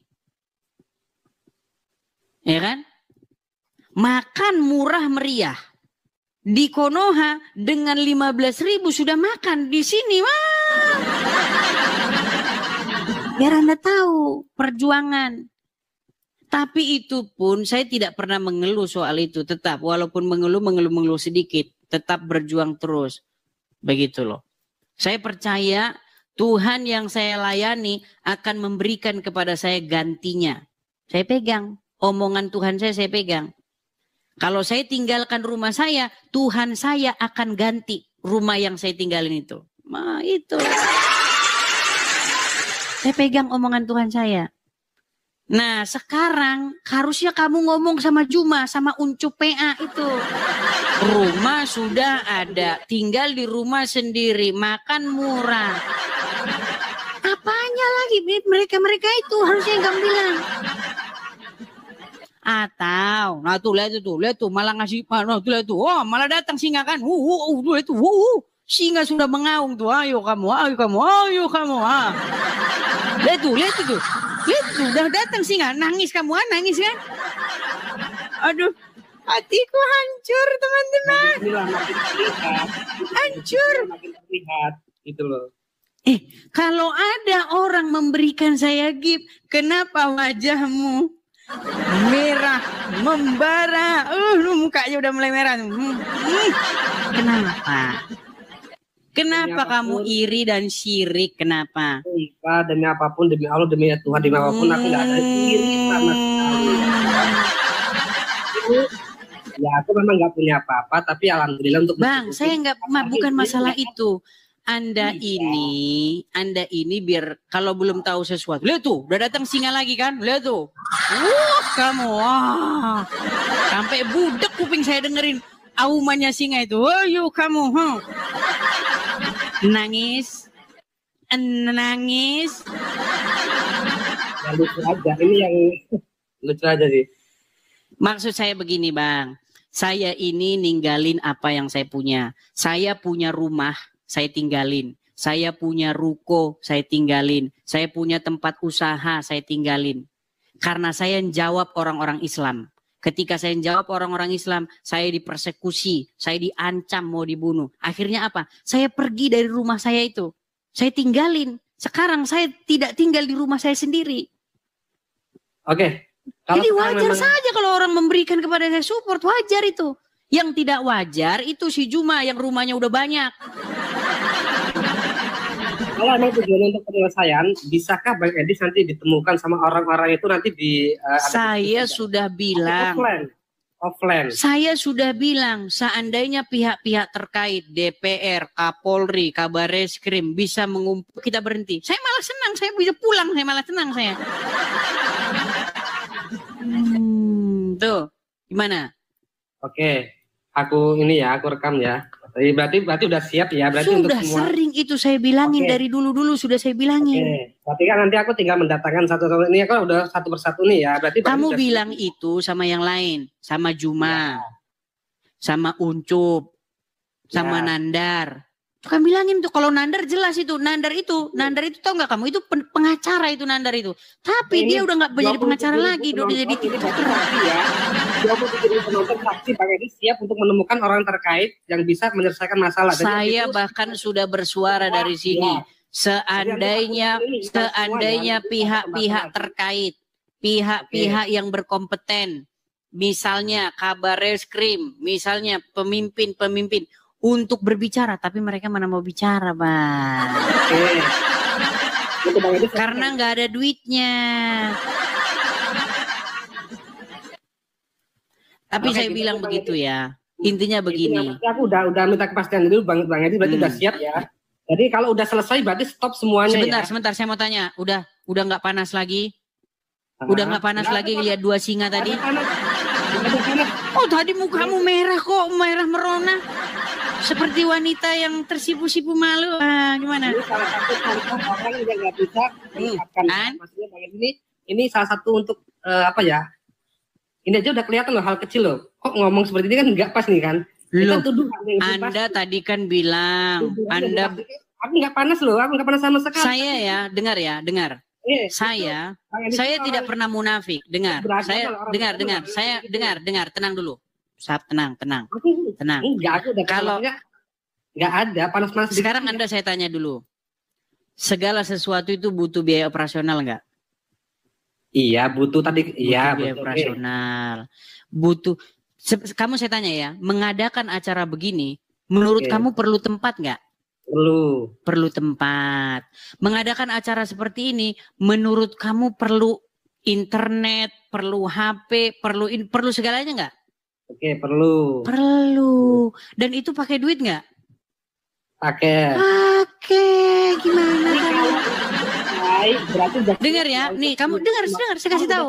Ya kan? Makan murah meriah. Di Konoha dengan 15.000 sudah makan. Di sini, wah. Biar Anda tahu perjuangan. Tapi itu pun saya tidak pernah mengeluh soal itu. Tetap walaupun mengeluh sedikit. Tetap berjuang terus. Begitu loh. Saya percaya Tuhan yang saya layani akan memberikan kepada saya gantinya. Saya pegang. Omongan Tuhan saya pegang. Kalau saya tinggalkan rumah saya, Tuhan saya akan ganti rumah yang saya tinggalin itu. Nah itu. Saya pegang omongan Tuhan saya. Nah sekarang harusnya kamu ngomong sama Juma, sama Uncup PA itu. Rumah sudah ada, tinggal di rumah sendiri, makan murah. Apanya lagi mereka itu harusnya yang kamu bilang. Atau, nah tuh lihat tuh malah ngasih, nah tuh lihat tuh, oh malah datang singa kan, lihat tuh, singa sudah mengaung tuh, ayo kamu, ah. Lihat tuh, udah datang singa, nangis kamu, nangis kan? Aduh, hatiku hancur teman-teman, hancur. Makin terlihat, gitu loh. Kalau ada orang memberikan saya gift, kenapa wajahmu merah membara, mukanya udah mulai merah. Kenapa kamu iri dan syirik? Kenapa? Demi apapun, demi Allah, demi Tuhan, demi apapun aku nggak ada iri sama sekali. Ya aku memang nggak punya apa-apa, tapi alhamdulillah untuk Bang, saya nggak, bukan masalah itu. Anda ini biar kalau belum tahu sesuatu. Lihat tuh, udah datang singa lagi kan? Lihat tuh. Kamu. Sampai budak kuping saya dengerin aumannya singa itu. Ayo kamu. Nangis. Ya, lucu aja. Ini yang lucu aja sih. Maksud saya begini, Bang. Saya ini ninggalin apa yang saya punya. Saya punya rumah, saya tinggalin. Saya punya ruko, saya tinggalin. Saya punya tempat usaha, saya tinggalin. Karena saya jawab orang-orang Islam. Ketika saya jawab orang-orang Islam, saya dipersekusi, saya diancam mau dibunuh. Akhirnya apa? Saya pergi dari rumah saya itu. Saya tinggalin. Sekarang saya tidak tinggal di rumah saya sendiri. Oke. Jadi wajar saja kalau orang memberikan kepada saya support, wajar itu. Yang tidak wajar itu si Juma yang rumahnya udah banyak. Kalau memang tujuan untuk penyelesaian, bisakah Bang Edis nanti ditemukan sama orang-orang itu nanti di... saya sudah bilang. Offline. Saya sudah bilang, seandainya pihak-pihak terkait, DPR, Kapolri, Kabareskrim bisa mengumpul, kita berhenti. Saya malah senang, saya bisa pulang, saya malah senang saya. Tuh, gimana? Oke, aku rekam ya. Berarti udah siap ya. Berarti sudah untuk semua. Sering itu saya bilangin dari dulu sudah saya bilangin. Oke. Berarti kan nanti aku tinggal mendatangkan satu-satu ini. Aku udah satu persatu nih ya. Berarti kamu bilang siap. Itu sama yang lain, sama Juma, sama Uncup, sama Nandar. Kan bilangin tuh kalau Nandar jelas itu, Nandar itu tau nggak kamu itu pengacara itu Nandar itu. Tapi ini dia udah nggak jadi pengacara lagi, udah jadi TikToker. Ya. 27.000 penonton saksi Bang Edis siap untuk menemukan orang terkait yang bisa menyelesaikan masalah. Saya bahkan sudah bersuara dari sini. Seandainya pihak-pihak terkait, pihak-pihak yang berkompeten, misalnya Kabareskrim, misalnya pemimpin untuk berbicara, tapi mereka mana mau bicara, Bang. Karena nggak ada duitnya. Tapi saya bilang begitu ya. Intinya begini. Aku udah minta kepastian dulu Bang Edis, berarti udah siap ya. Jadi kalau udah selesai berarti stop semuanya. Sebentar saya mau tanya. Udah nggak panas lagi? Udah nggak panas lagi lihat dua singa tadi? Oh tadi mukamu merah kok, merah merona. Seperti wanita yang tersipu-sipu malu. Gimana? Ini salah satu contoh orang yang nggak bisa mengungkapkan. Maksudnya Bang Edis ini salah satu untuk apa ya? Ini aja udah kelihatan loh hal kecil loh. Kok ngomong seperti ini kan nggak pas nih kan? Loh, Anda tadi kan bilang aku nggak panas loh, aku nggak panas sama sekali. Saya ya, dengar. Saya tidak pernah munafik. Dengar, tenang dulu. Tenang. Kalau nggak ada panas-panas. Sekarang Anda saya tanya dulu. Segala sesuatu itu butuh biaya operasional nggak? Iya, butuh tadi. Iya, biaya operasional. Butuh. Kamu saya tanya ya, mengadakan acara begini, menurut kamu perlu tempat nggak? Perlu tempat. Mengadakan acara seperti ini, menurut kamu perlu internet, perlu HP, perlu segalanya nggak? Oke, perlu. Dan itu pakai duit nggak? Pakai. Gimana kamu? selesai, berarti udah Dengar ya, nih kamu dengar, saya kasih tahu.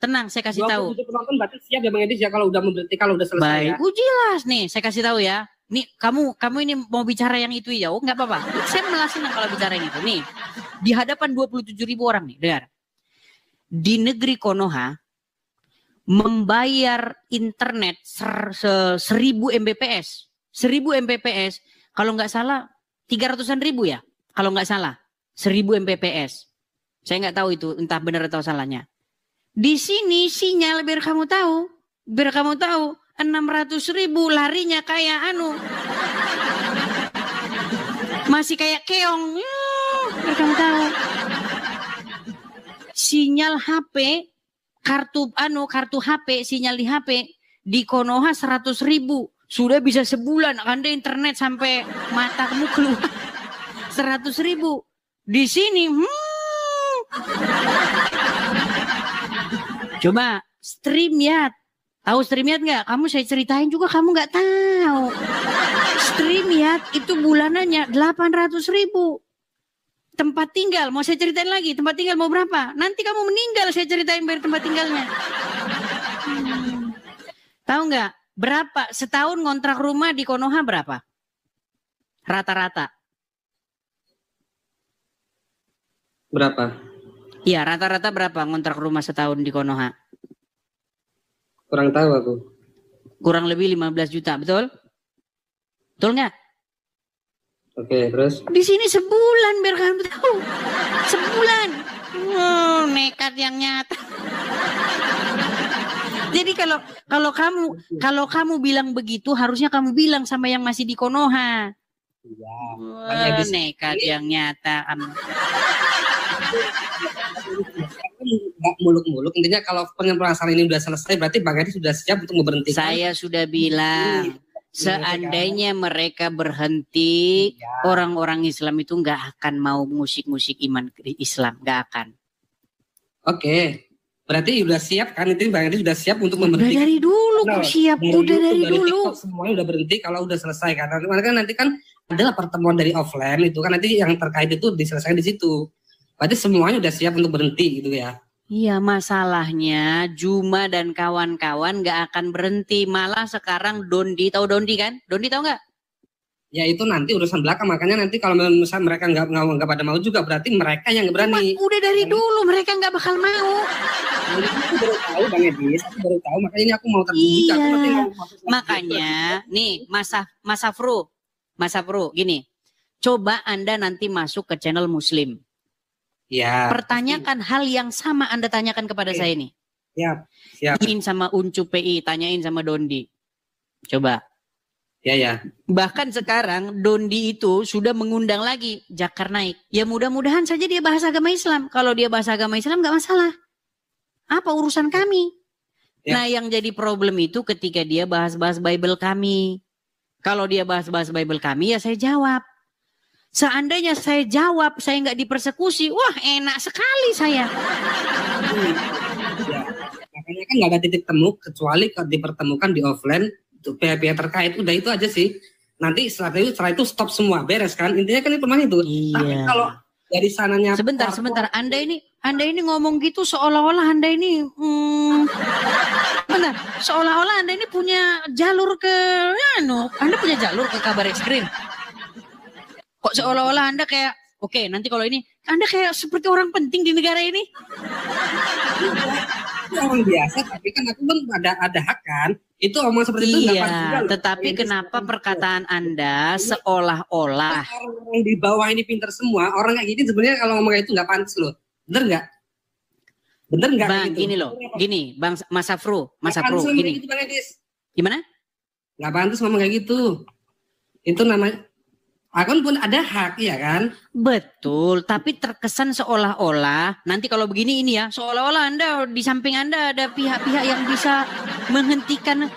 Tenang, saya kasih tahu. Penonton berarti siap ya Bang Edis ya kalau udah berhenti, kalau udah selesai. Baik, Ya. jelas nih, saya kasih tahu ya. Nih kamu ini mau bicara yang itu ya, nggak apa-apa. Saya malah senang kalau bicara yang itu. Nih, di hadapan 27.000 orang nih, dengar. Di negeri Konoha, membayar internet 1000 Mbps. 1000 Mbps, kalau nggak salah 300-an ribu ya. Kalau nggak salah, 1000 Mbps. Saya nggak tahu itu, entah benar atau salahnya. Di sini sinyal biar kamu tahu 600.000 larinya kayak masih kayak keong. Biar kamu tahu. Sinyal HP, kartu HP, sinyal di HP di Konoha 100.000. Sudah bisa sebulan Anda internet sampai mata kamu keluar. 100.000. Di sini coba StreamYard. Tahu StreamYard nggak? Kamu saya ceritain juga kamu nggak tahu. StreamYard itu bulanannya 800.000. Tempat tinggal, mau saya ceritain lagi. Tempat tinggal mau berapa? Nanti kamu meninggal saya ceritain bayar tempat tinggalnya. Tahu nggak? Berapa? Setahun ngontrak rumah di Konoha berapa? Rata-rata. Berapa? Iya, rata-rata berapa ngontrak rumah setahun di Konoha? Kurang tahu aku. Kurang lebih 15 juta, betul? Betul nggak? Oke, terus? Di sini sebulan biar kamu tahu. Sebulan. Nekat yang nyata. Jadi kalau kamu bilang begitu, harusnya kamu bilang sama yang masih di Konoha. Iya. Wah, nekat yang nyata. Nggak muluk-muluk, intinya kalau penjelasan ini sudah selesai berarti Bang Edis sudah siap untuk memberhentikan. Saya sudah bilang, seandainya mereka berhenti, orang-orang Islam itu nggak akan mau musik-musik iman Islam, nggak akan. Oke, berarti sudah siap kan, itu Bang Edis sudah siap untuk memberhentikan. Udah dari dulu kok siap, udah dari dulu. Semuanya udah berhenti kalau udah selesai kan. Nanti kan adalah pertemuan dari offline itu kan, nanti yang terkait itu diselesaikan di situ. Berarti semuanya udah siap untuk berhenti gitu ya. Iya, masalahnya Juma dan kawan-kawan gak akan berhenti. Malah sekarang Dondi, tahu Dondi kan? Dondi tahu nggak? Ya itu nanti urusan belakang, makanya nanti kalau misalnya mereka nggak pada mau juga, berarti mereka yang berani. Udah dari dulu mereka nggak bakal mau. Aku baru tahu Bang Edis, aku baru tahu, makanya ini aku mau terbuka. Iya, makanya nih Mas Afro, gini, coba Anda nanti masuk ke channel Muslim. Ya. Pertanyakan hal yang sama Anda tanyakan kepada saya ini. Siap. Tanyain sama Uncu PI, tanyain sama Dondi. Coba. Ya. Bahkan sekarang Dondi itu sudah mengundang lagi Jakar Naik. Ya mudah-mudahan saja dia bahas agama Islam. Kalau dia bahas agama Islam nggak masalah. Apa urusan kami? Ya. Nah yang jadi problem itu ketika dia bahas-bahas Bible kami. Kalau dia bahas-bahas Bible kami ya saya jawab. Seandainya saya jawab, saya nggak dipersekusi, wah enak sekali saya. Ya. Makanya kan nggak ada titik temu kecuali kalau dipertemukan di offline, pihak-pihak terkait, udah itu aja sih. Nanti setelah itu stop semua, beres kan? Intinya kan itu itu. Iya. Tapi kalau dari sananya sebentar. Anda ini ngomong gitu seolah-olah Anda ini bentar, seolah-olah Anda ini punya jalur ke Anda punya jalur ke Kabar Eskrim. Kok seolah-olah Anda kayak, oke, nanti kalau ini, Anda kayak seperti orang penting di negara ini. Orang biasa, tapi kan aku kan ada hak kan. Itu omong seperti itu. Iya, tetapi kenapa perkataan Anda seolah-olah. Orang di bawah ini pintar semua, orang kayak gini sebenarnya kalau ngomong kayak itu nggak pantas loh. Bener nggak? Bang, gitu? Gini loh, gini, Bang Mas Afro, gini. Gitu, Bang Edis. Gimana? Nggak pantas ngomong kayak gitu. Itu namanya, akun pun ada hak, ya kan? Betul, tapi terkesan seolah-olah, nanti kalau begini ini ya, seolah-olah Anda, di samping Anda ada pihak-pihak yang bisa menghentikan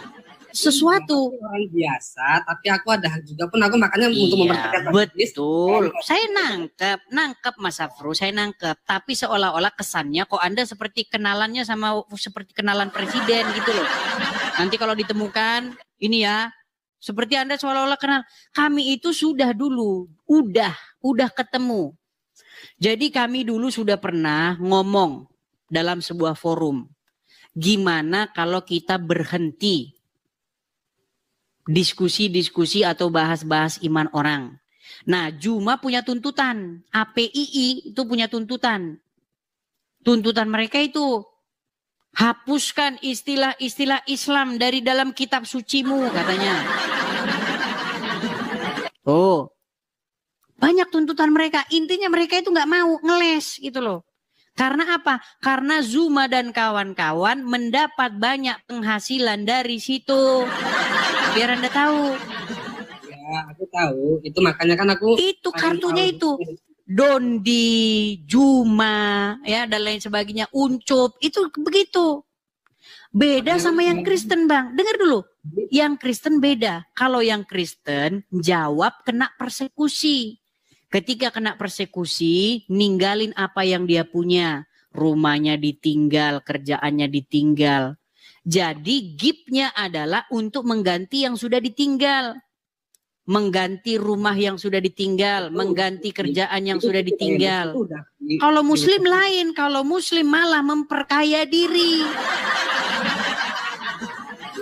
sesuatu. Orang biasa, tapi aku ada hak juga pun, aku makanya untuk mempertegas. Betul, saya nangkep Mas Afro, saya nangkep, tapi seolah-olah kesannya kok Anda seperti kenalannya seperti kenalan presiden gitu loh. Nanti kalau ditemukan, ini ya, Seperti Anda seolah-olah kenal. Kami itu sudah dulu, udah ketemu. Jadi kami dulu sudah pernah ngomong dalam sebuah forum. Gimana kalau kita berhenti diskusi-diskusi atau bahas-bahas iman orang. Nah, Juma punya tuntutan. APII itu punya tuntutan. Tuntutan mereka itu hapuskan istilah-istilah Islam dari dalam kitab sucimu, katanya. Oh, banyak tuntutan mereka. Intinya mereka itu nggak mau ngeles gitu loh. Karena apa? Karena Zuma dan kawan-kawan mendapat banyak penghasilan dari situ. Biar Anda tahu. Ya, aku tahu. Itu makanya kan aku... Itu kartunya itu. Dondi, Juma, ya dan lain sebagainya, Uncup, itu begitu. Beda sama yang Kristen, Bang. Dengar dulu. Yang Kristen beda. Kalau yang Kristen jawab kena persekusi. Ketika kena persekusi, ninggalin apa yang dia punya. Rumahnya ditinggal, kerjaannya ditinggal. Jadi gipnya adalah untuk mengganti yang sudah ditinggal. Mengganti rumah yang sudah ditinggal, mengganti kerjaan yang sudah ditinggal. Kalau Muslim lain, kalau Muslim malah memperkaya diri.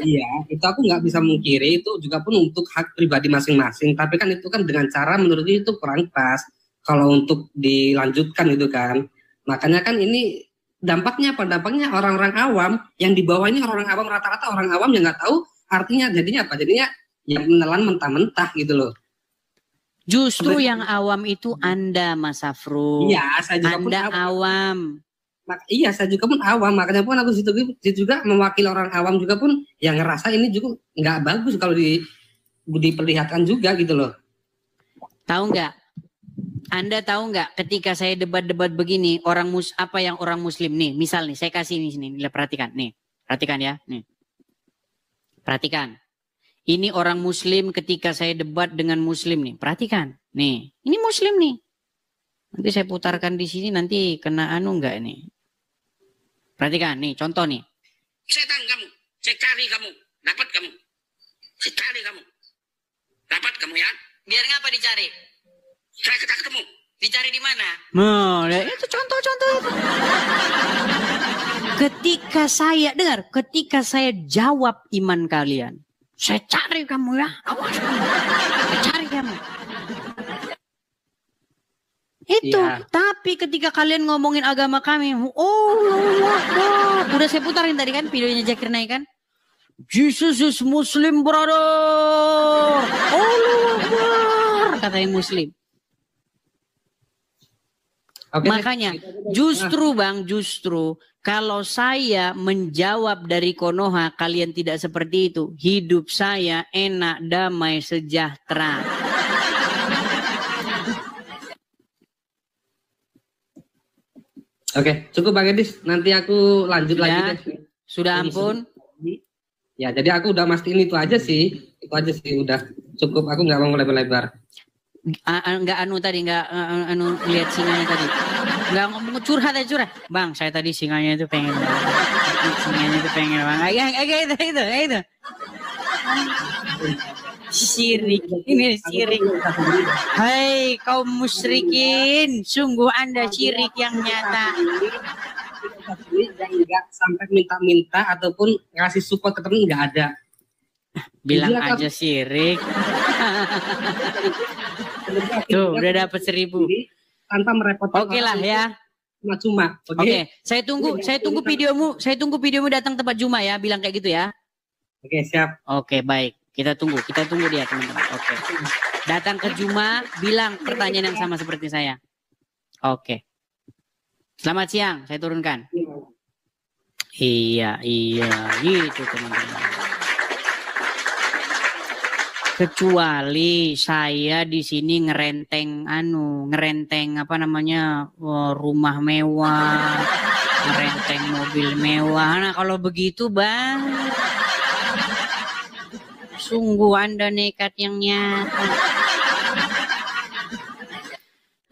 Iya, itu aku nggak bisa mungkiri, itu juga pun untuk hak pribadi masing-masing. Tapi kan itu kan dengan cara menurut itu kurang pas. Kalau untuk dilanjutkan itu kan. Makanya kan ini dampaknya apa? Dampaknya orang-orang awam yang di bawah ini orang-orang awam, rata-rata orang awam yang nggak tahu artinya jadinya apa? Jadinya yang menelan mentah-mentah gitu loh. Justru yang awam itu Anda, Mas Afro. Iya, saya juga Anda pun awam. Iya, saya juga pun awam, makanya pun aku situ juga mewakili orang awam juga pun yang ngerasa ini juga nggak bagus kalau diperlihatkan juga gitu loh. Tahu nggak? Anda tahu nggak ketika saya debat-debat begini orang Muslim nih, misal nih saya kasih ini sini, perhatikan nih, perhatikan ya, nih, perhatikan. Ini orang Muslim ketika saya debat dengan Muslim nih, perhatikan, nih, ini Muslim nih. Nanti saya putarkan di sini, nanti kena nggak ini? Perhatikan nih, contoh nih. Setan kamu, saya cari kamu, dapat kamu. Saya cari kamu, dapat kamu ya. Biar ngapa dicari? Saya ketemu. Dicari di mana? Nah, itu contoh-contoh itu. Ketika saya jawab iman kalian, saya cari kamu ya, awas kamu. Saya cari kamu. Itu, ya. Tapi ketika kalian ngomongin agama kami, udah saya putarin tadi kan videonya Zakir Naik kan? Jesus is Muslim brother. Kata yang Muslim. Oke, makanya justru kalau saya menjawab dari Konoha kalian tidak seperti itu, hidup saya enak, damai, sejahtera. Oke, cukup Bang Edis. Nanti aku lanjut Ya, lagi deh. sudah ampun. Ya, jadi aku udah mastiin itu aja sih. Itu aja sih udah cukup. Aku nggak mau lebar-lebar. Nggak lihat singanya tadi. Nggak ngomong curhat aja curhat. Bang, saya tadi singanya itu pengen. Singanya itu pengen bang. Itu. Syirik, ini syirik. Hai kaum musyrikin, sungguh Anda syirik yang nyata. Yang nggak sampai minta-minta ataupun ngasih support ke temen nggak ada. Bilang aja syirik. Tuh udah dapat 1000. Tanpa merepotkan. Oke lah ya. Cuma. Oke. Saya tunggu videomu datang tempat Juma ya, bilang kayak gitu ya. Oke, siap. Oke, baik. Kita tunggu dia teman-teman. Oke. Datang ke Juma, bilang pertanyaan yang sama seperti saya. Oke. Selamat siang, saya turunkan. Iya, gitu teman-teman. Kecuali saya di sini ngerenteng rumah mewah, ngerenteng mobil mewah. Nah, kalau begitu, Bang, sungguh Anda nekat yang nyata.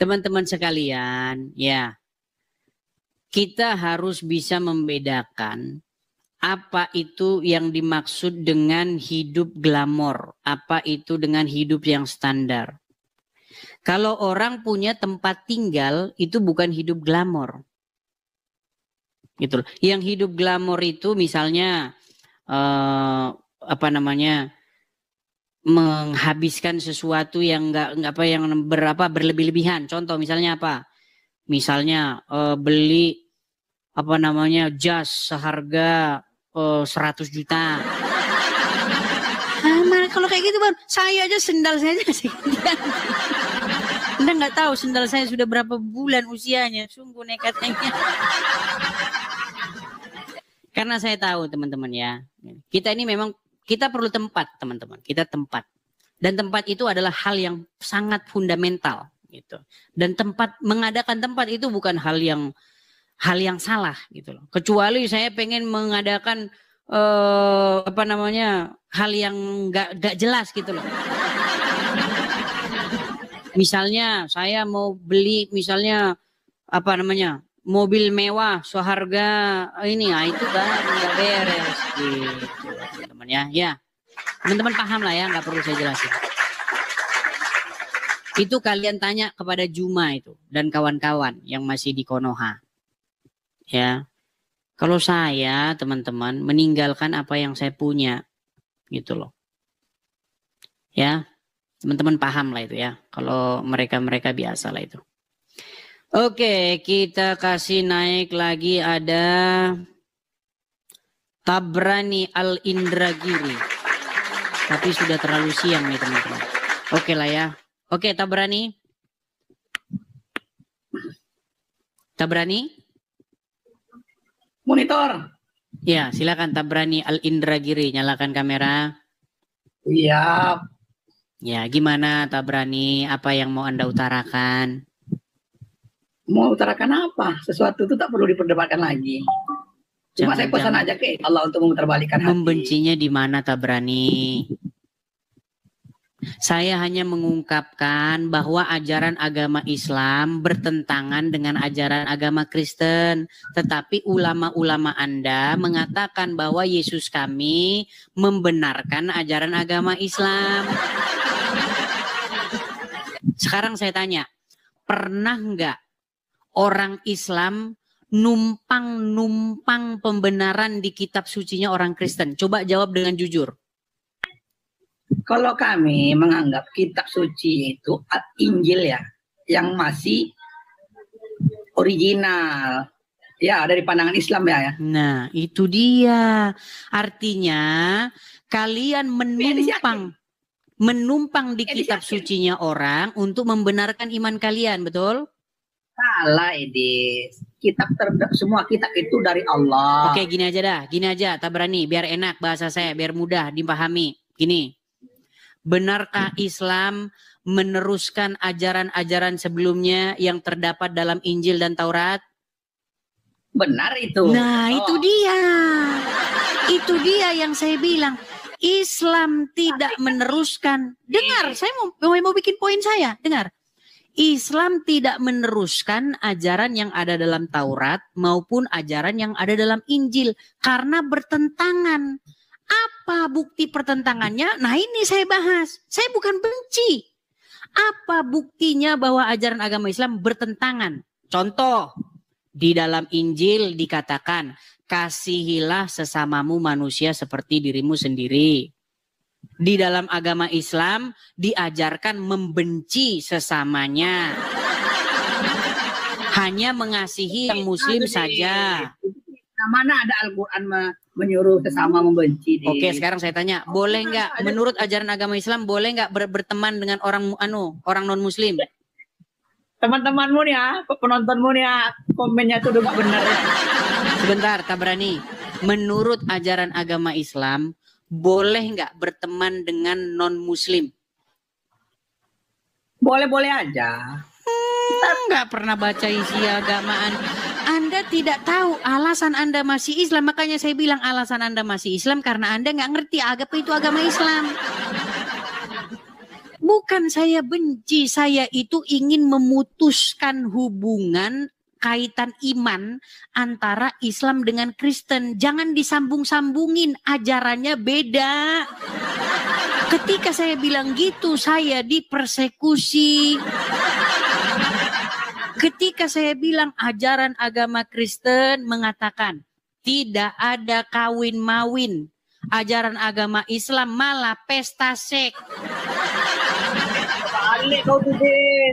Teman-teman sekalian, ya. Kita harus bisa membedakan apa itu yang dimaksud dengan hidup glamor? Apa itu dengan hidup yang standar? Kalau orang punya tempat tinggal, itu bukan hidup glamor. Gitu loh. Yang hidup glamor itu misalnya menghabiskan sesuatu yang berlebih-lebihan. Contoh misalnya apa? Misalnya beli jas seharga 100 juta. Kalau kayak gitu Bang, saya aja sendal saya aja sekian. Anda nggak tahu sendal saya sudah berapa bulan usianya, sungguh nekatnya. Karena saya tahu teman-teman ya, kita ini memang kita perlu tempat teman-teman, kita tempat. Dan tempat itu adalah hal yang sangat fundamental gitu. Dan mengadakan tempat itu bukan hal yang salah gitu loh. Kecuali saya pengen mengadakan hal yang gak jelas gitu loh. Misalnya saya mau beli mobil mewah seharga ini, itu kan nggak beres gitu teman-teman ya. Ya, teman-teman paham lah ya, nggak perlu saya jelasin. Itu kalian tanya kepada Juma itu dan kawan-kawan yang masih di Konoha. Ya, kalau saya teman-teman meninggalkan apa yang saya punya gitu loh. Ya, teman-teman paham lah itu ya. Kalau mereka biasa lah itu. Oke, kita kasih naik lagi ada Tabrani Al-Indragiri. Tapi sudah terlalu siang nih teman-teman. Oke lah ya. Oke, Tabrani. Monitor. Ya, silakan Tabrani Al-Indragiri, nyalakan kamera. Iya. Ya, gimana Tabrani? Apa yang mau Anda utarakan? Mau utarakan apa? Sesuatu itu tak perlu diperdebatkan lagi. Cuma saya pesan aja ke Allah untuk memutarbalikkan hati. Membencinya di mana Tabrani? Saya hanya mengungkapkan bahwa ajaran agama Islam bertentangan dengan ajaran agama Kristen. Tetapi ulama-ulama Anda mengatakan bahwa Yesus kami membenarkan ajaran agama Islam. Sekarang saya tanya, pernah nggak orang Islam numpang pembenaran di kitab sucinya orang Kristen? Coba jawab dengan jujur. Kalau kami menganggap kitab suci itu Injil ya, yang masih original. Ya, dari pandangan Islam ya. Nah, itu dia. Artinya kalian menumpang di kitab sucinya orang untuk membenarkan iman kalian, betul? Salah, Edis. Semua kitab itu dari Allah. Oke, gini aja, Tabrani, biar enak bahasa saya, biar mudah dipahami. Gini, benarkah Islam meneruskan ajaran-ajaran sebelumnya yang terdapat dalam Injil dan Taurat? Benar itu. Nah, itu dia. Itu dia yang saya bilang. Islam tidak meneruskan. Dengar, saya mau bikin poin saya. Dengar. Islam tidak meneruskan ajaran yang ada dalam Taurat maupun ajaran yang ada dalam Injil karena bertentangan. Apa bukti pertentangannya? Nah, ini saya bahas. Saya bukan benci. Apa buktinya bahwa ajaran agama Islam bertentangan? Contoh, di dalam Injil dikatakan, kasihilah sesamamu manusia seperti dirimu sendiri. Di dalam agama Islam diajarkan membenci sesamanya. Hanya mengasihi yang muslim saja. Mana ada Al-Quran menyuruh sesama membenci? Oke, sekarang saya tanya, boleh nggak menurut ajaran agama Islam boleh nggak berteman dengan orang non muslim? Teman-temanmu nih ya, penontonmu nih ya, komennya tuh udah gak benar ya. Sebentar, Tabrani. Menurut ajaran agama Islam, boleh nggak berteman dengan non muslim? Boleh-boleh aja. Nggak pernah baca isi agamaan. Anda tidak tahu alasan Anda masih Islam. Makanya saya bilang alasan Anda masih Islam karena Anda nggak ngerti apa itu agama Islam. Bukan saya benci, saya itu ingin memutuskan hubungan kaitan iman antara Islam dengan Kristen. Jangan disambung-sambungin, ajarannya beda. Ketika saya bilang gitu, saya dipersekusi. Ketika saya bilang ajaran agama Kristen mengatakan tidak ada kawin-mawin. Ajaran agama Islam malah pesta seks.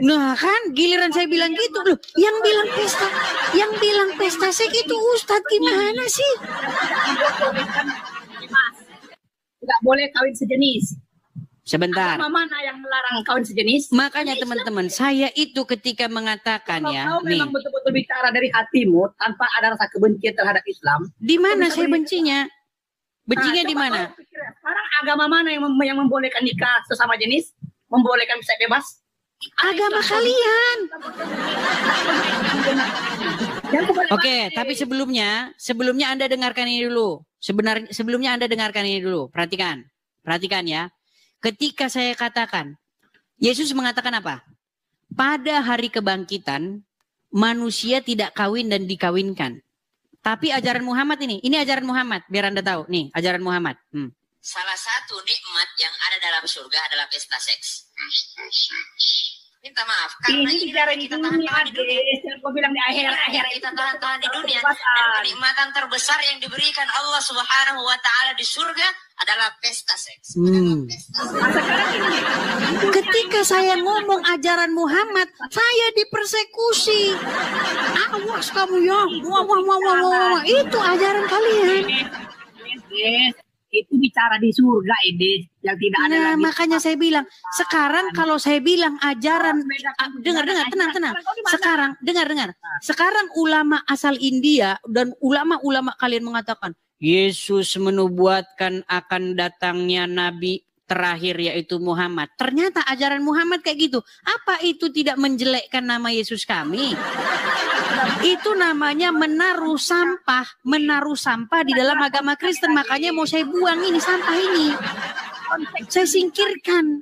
Nah kan giliran saya bilang gitu loh, yang bilang pesta seks itu Ustadz gimana sih? Tidak boleh kawin sejenis. Sebentar. Agama mana yang melarang kawin sejenis? Makanya teman-teman, saya itu ketika mengatakan Kalau ya, kau nih. memang betul-betul bicara dari hatimu tanpa ada rasa kebencian terhadap Islam. Di mana bisa saya beri- bencinya? Bencinya di coba mana? kau pikir, sekarang agama mana yang membolehkan nikah sesama jenis? Membolehkan seks bebas? Agama kalian. Yang kebolehkan Oke, tapi sebelumnya Anda dengarkan ini dulu. Sebelumnya Anda dengarkan ini dulu. Perhatikan ya. Ketika saya katakan, Yesus mengatakan apa? Pada hari kebangkitan, manusia tidak kawin dan dikawinkan. Tapi ajaran Muhammad ini ajaran Muhammad, biar Anda tahu. Nih, ajaran Muhammad. Salah satu nikmat yang ada dalam surga adalah pesta seks. Minta maaf, karena ini bicara di kita dunia, tahan-tahan di dunia. Yang kau bilang di akhirat Kita tahan-tahan di dunia. Dan kenikmatan terbesar yang diberikan Allah Subhanahu wa Ta'ala di surga adalah pesta seks. Sekarang ini Ketika saya ngomong ajaran Muhammad, saya dipersekusi. Awas kamu ya. Wah. Itu ajaran kalian. itu bicara di surga ini yang tidak ada lagi. Makanya saya bilang, sekarang kalau saya bilang ajaran, dengar, tenang. Sekarang, dengar. Sekarang ulama asal India dan ulama-ulama kalian mengatakan, Yesus menubuatkan akan datangnya Nabi terakhir yaitu Muhammad. Ternyata ajaran Muhammad kayak gitu. Apa itu tidak menjelekkan nama Yesus kami? Itu namanya menaruh sampah di dalam agama Kristen. Makanya mau saya buang ini sampah ini. Saya singkirkan.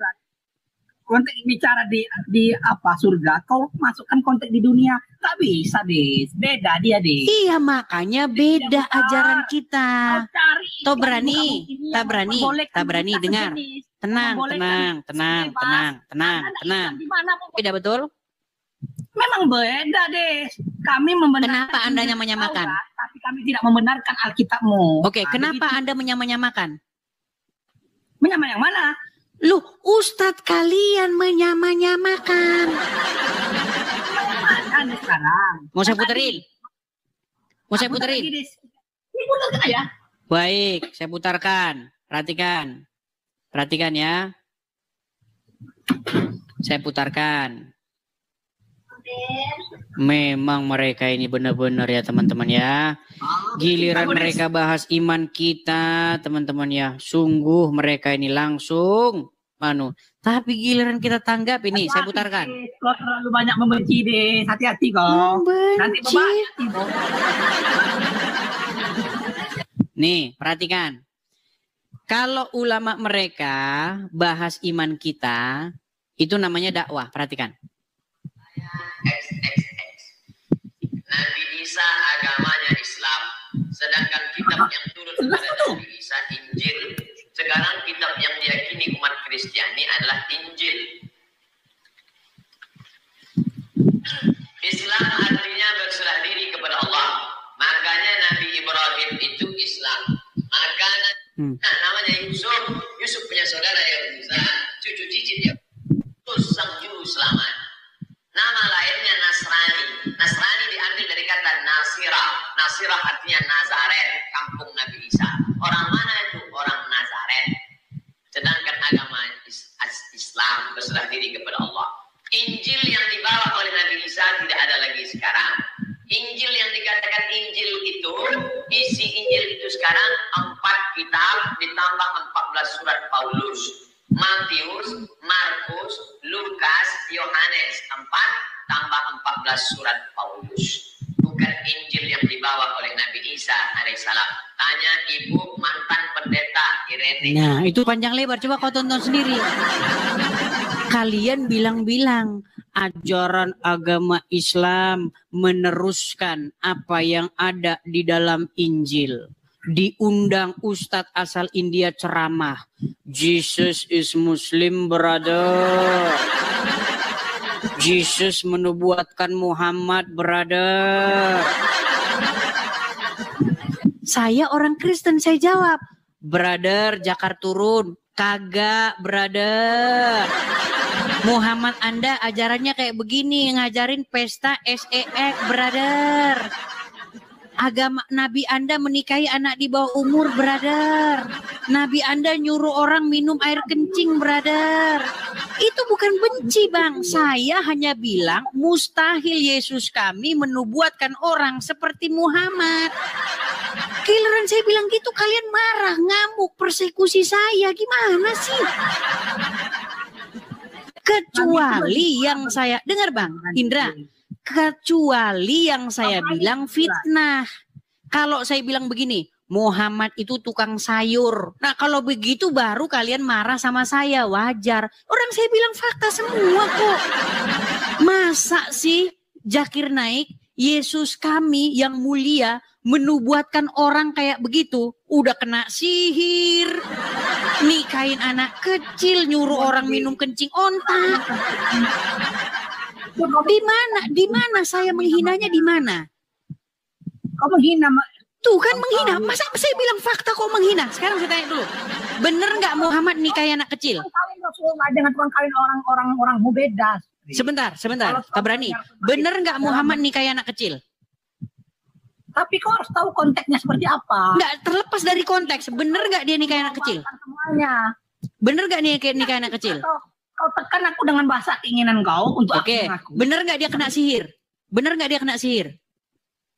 Konteks bicara di apa surga, kau masukkan konteks di dunia, tak bisa deh, beda dia deh. Iya makanya beda ajaran kita. Tak berani dengar. Tenang. Tidak betul? Memang beda deh. Kami membenarkan. Kenapa Anda menyamakan? Tapi kami tidak membenarkan Alkitabmu. Oke, kenapa Anda menyamakan? Menyamakan yang mana? Loh, Ustadz kalian menyamakan. Mana sekarang? Mau saya puterin? Ini putarkan ya. Baik, saya putarkan. Perhatikan ya. Saya putarkan. Memang mereka ini benar-benar ya teman-teman ya. Giliran mereka bahas iman kita teman-teman ya. Sungguh mereka ini langsung tapi giliran kita tanggap ini saya putarkan. Kau terlalu banyak membenci deh. Hati-hati kau. Nanti Nih, perhatikan. Kalau ulama mereka bahas iman kita, itu namanya dakwah. Perhatikan. Nabi Isa agamanya Islam, sedangkan kitab yang turun kepada Nabi Isa Injil. Sekarang kitab yang diyakini umat Kristiani adalah Injil. Islam artinya berserah diri kepada Allah. Makanya Nabi Ibrahim itu Islam. Makanya namanya Yusuf punya saudara yang bisa cucu cicit ya. Terus sang juru selamat. Nama lainnya Nasrani. Nasrani diambil dari kata Nasirah. Nasirah artinya Nazaret, kampung Nabi Isa. Orang mana itu? Orang Nazaret. Sedangkan agama Islam berserah diri kepada Allah. Injil yang dibawa oleh Nabi Isa tidak ada lagi sekarang. Injil yang dikatakan Injil itu, isi Injil itu sekarang 4 kitab ditambah 14 surat Paulus. Matius, Markus, Lukas, Yohanes 4 tambah 14 surat Paulus. Bukan Injil yang dibawa oleh Nabi Isa alaihissalam. Tanya ibu mantan pendeta Irene. Nah itu panjang lebar, coba kau tonton sendiri. Kalian bilang-bilang ajaran agama Islam meneruskan apa yang ada di dalam Injil. Diundang Ustadz asal India ceramah. Jesus is Muslim, brother. Jesus menubuatkan Muhammad, brother. Saya orang Kristen, saya jawab, brother, Jakar turun. Kagak, brother. Muhammad Anda ajarannya kayak begini, ngajarin pesta SEX, brother. Agama Nabi Anda menikahi anak di bawah umur, brother. Nabi Anda nyuruh orang minum air kencing, brother. Itu bukan benci, Bang. Saya hanya bilang mustahil Yesus kami menubuatkan orang seperti Muhammad. Giliran saya bilang gitu kalian marah, ngamuk, persekusi saya. Gimana sih? Kecuali yang saya dengar, Bang Indra, kecuali yang saya bilang fitnah. Kalau saya bilang begini, Muhammad itu tukang sayur. Nah, kalau begitu baru kalian marah sama saya, wajar. Orang saya bilang fakta semua kok. Masa sih Zakir Naik, Yesus kami yang mulia menubuatkan orang kayak begitu? Udah kena sihir, nikahin anak kecil, nyuruh orang minum kencing onta. Di mana saya menghinanya, di mana? Kau menghina. Tuh kan menghina. Masa saya bilang fakta kok menghina? Sekarang saya tanya dulu. Bener nggak Muhammad nikahi anak kecil? Dengan tukang kawin orang beda. Sebentar. Tabrani. Bener nggak Muhammad nikahi anak kecil? Tapi kau harus tahu konteksnya seperti apa. Nggak terlepas dari konteks. Bener nggak dia nikahi anak kecil? Semuanya. Bener nggak nikahi anak kecil? Kau tekan aku dengan bahasa keinginan kau untuk Oke. Bener nggak dia kena sihir? Bener nggak dia kena sihir?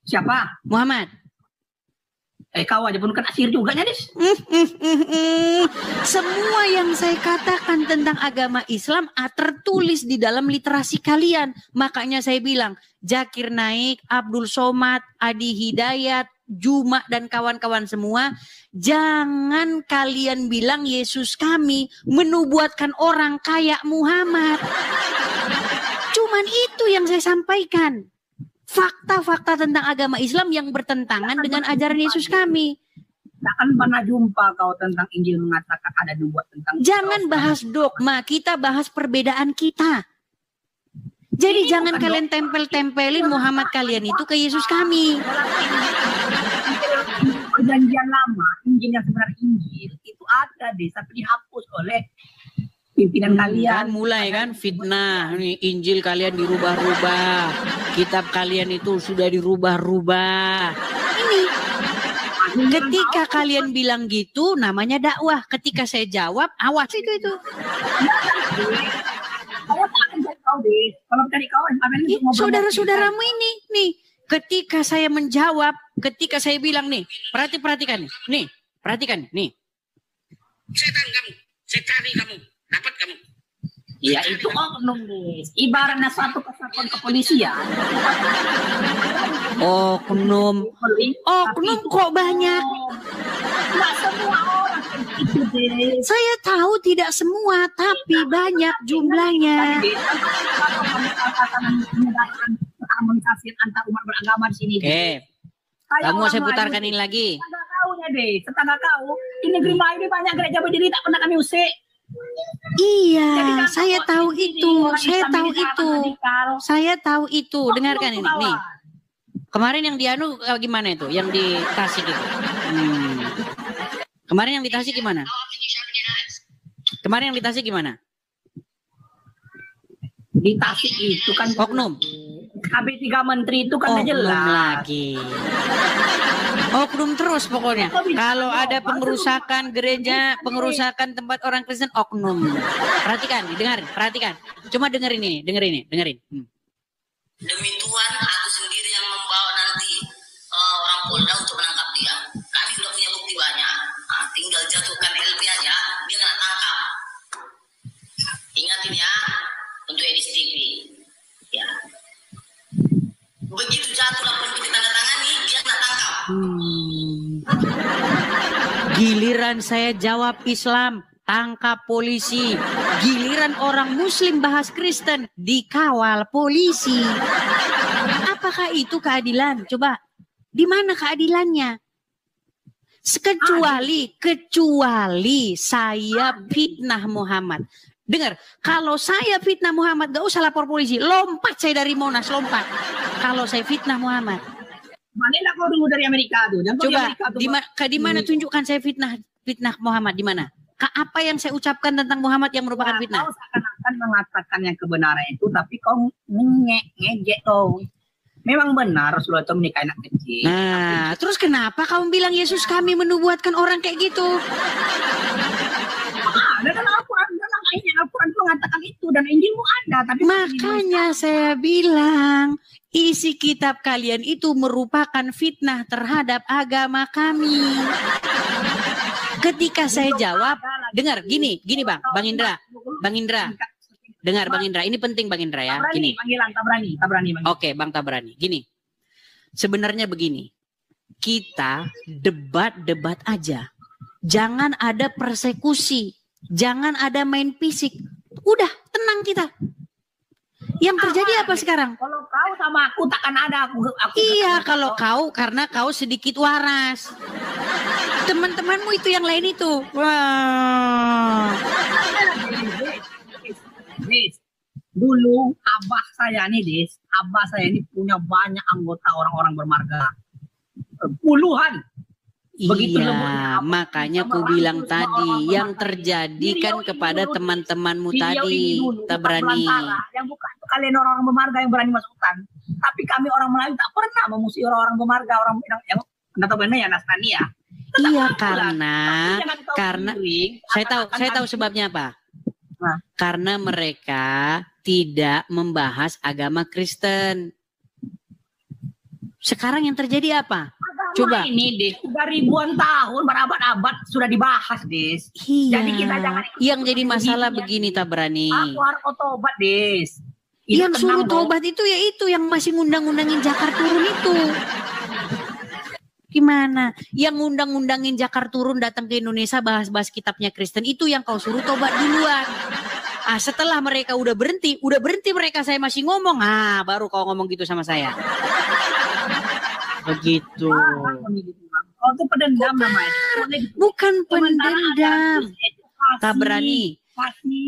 Siapa? Muhammad. Kau aja pun kena sihir juga, Nyadis. Semua yang saya katakan tentang agama Islam tertulis di dalam literasi kalian. Makanya saya bilang, Zakir Naik, Abdul Somad, Adi Hidayat, Juma dan kawan-kawan semua, jangan kalian bilang Yesus kami menubuatkan orang kayak Muhammad. Cuman itu yang saya sampaikan. Fakta-fakta tentang agama Islam yang bertentangan dengan ajaran Yesus kami. Tak akan pernah jumpa kau tentang Injil mengatakan ada dua tentang. Jangan bahas dogma, kita bahas perbedaan kita. Jadi jangan kalian tempel-tempelin Muhammad kalian itu ke Yesus kami. Perjanjian lama, Injil yang sebenarnya Injil itu ada deh, tapi dihapus oleh pimpinan kalian. Kan mulai kan fitnah, nih Injil kalian dirubah-rubah, kitab kalian itu sudah dirubah-rubah. Ini ketika kalian bilang gitu namanya dakwah. Ketika saya jawab, awas itu. Saudara-saudaramu ini nih, ketika saya menjawab, ketika saya bilang nih, perhatikan nih, perhatikan nih. Setan kamu, saya cari kamu. Dapat kamu. Ya itu oknum nih. Ibaratnya suatu kesatuan kepolisian. Oknum kok banyak. Tidak semua orang itu deh. Saya tahu tidak semua, tapi banyak jumlahnya. Komunikasi antar umat beragama di sini. Oke. Kamu saya putarkan ini lagi. Tetangga kau ya deh, tetangga kau. Di negeri Melayu banyak gereja berdiri tak pernah kami usik. Iya, saya tahu itu. Saya tahu itu. Dengarkan ini. Nih. Kemarin yang di Anu gimana itu? Yang di Tasik itu. Kemarin yang di Tasik gimana? Di Tasik itu kan oknum. KB 3 menteri itu kan jelas. Lagi. Oknum terus pokoknya. Kalau ada pengerusakan gereja, pengerusakan tempat orang Kristen, oknum. Perhatikan, perhatikan. Cuma dengerin ini. Demi Tuhan, aku sendiri yang membawa nanti orang Polda untuk menangkap dia. Kami sudah punya bukti banyak. Nah, tinggal jatuhkan LP aja, dia kena tangkap. Ingatin ya, untuk Edis TV. Ya. Begitu jatuh laporan kita tanda tangani, dia kena tangkap. Giliran saya jawab Islam, tangkap polisi. Giliran orang Muslim bahas Kristen, dikawal polisi. Apakah itu keadilan? Coba, di mana keadilannya? Kecuali saya fitnah Muhammad. Dengar, kalau saya fitnah Muhammad, gak usah lapor polisi. Lompat saya dari Monas, lompat. Kalau saya fitnah Muhammad. Mana kau dulu dari Amerika tuh? Coba, di mana tunjukkan saya fitnah Muhammad, di mana? Apa yang saya ucapkan tentang Muhammad yang merupakan fitnah? Kau seakan-akan mengatakan yang kebenaran itu, tapi kau ngejek kau. Memang benar Rasulullah itu menikahi anak kecil. Nah, terus kenapa kamu bilang Yesus kami menubuatkan orang kayak gitu? Ada dalam Al-Quran, dalam ayat Al-Quran itu mengatakan itu, dan Injilmu ada. Tapi makanya saya bilang isi kitab kalian itu merupakan fitnah terhadap agama kami. Ketika saya jawab, dengar gini Bang Indra. Dengar Bang Indra, ini penting Bang Indra ya. Gini. Tabrani. Oke, Bang Tabrani. Gini. Sebenarnya begini. Kita debat aja. Jangan ada persekusi, jangan ada main fisik. Udah, tenang kita. Yang terjadi apa sekarang? Kalau kau sama aku takkan ada aku iya, kalau kau karena kau sedikit waras. Teman-temanmu itu yang lain itu. Wah. Dulu abah saya ini punya banyak anggota orang-orang bermarga. Puluhan. Begitu iya, makanya aku bilang tadi yang terjadi kan kepada teman-temanmu tadi, tak berani. Yang bukan kalian orang-orang bermarga yang berani masuk hutan. Tapi kami orang Melayu tak pernah memusuhi orang-orang bermarga, orang yang nggak tahu benar ya Nasrani ya. Iya, karena saya tahu sebabnya apa. Nah. Karena mereka tidak membahas agama Kristen. Sekarang yang terjadi apa? Coba ini Des, sudah ribuan tahun, berabad-abad sudah dibahas Des. Iya. Jadi kita jangan yang jadi masalah begini tak berani. Aku harus tobat Des. Yang suruh tobat itu ya itu yang masih ngundang-undangin Jakar turun itu. Gimana? Yang ngundang-undangin Jakar turun datang ke Indonesia bahas-bahas kitabnya Kristen itu yang kau suruh tobat duluan. Setelah mereka udah berhenti mereka saya masih ngomong. Baru kau ngomong gitu sama saya. Begitu. Oh, itu pendendam namanya. Bukan pendendam. Tak berani.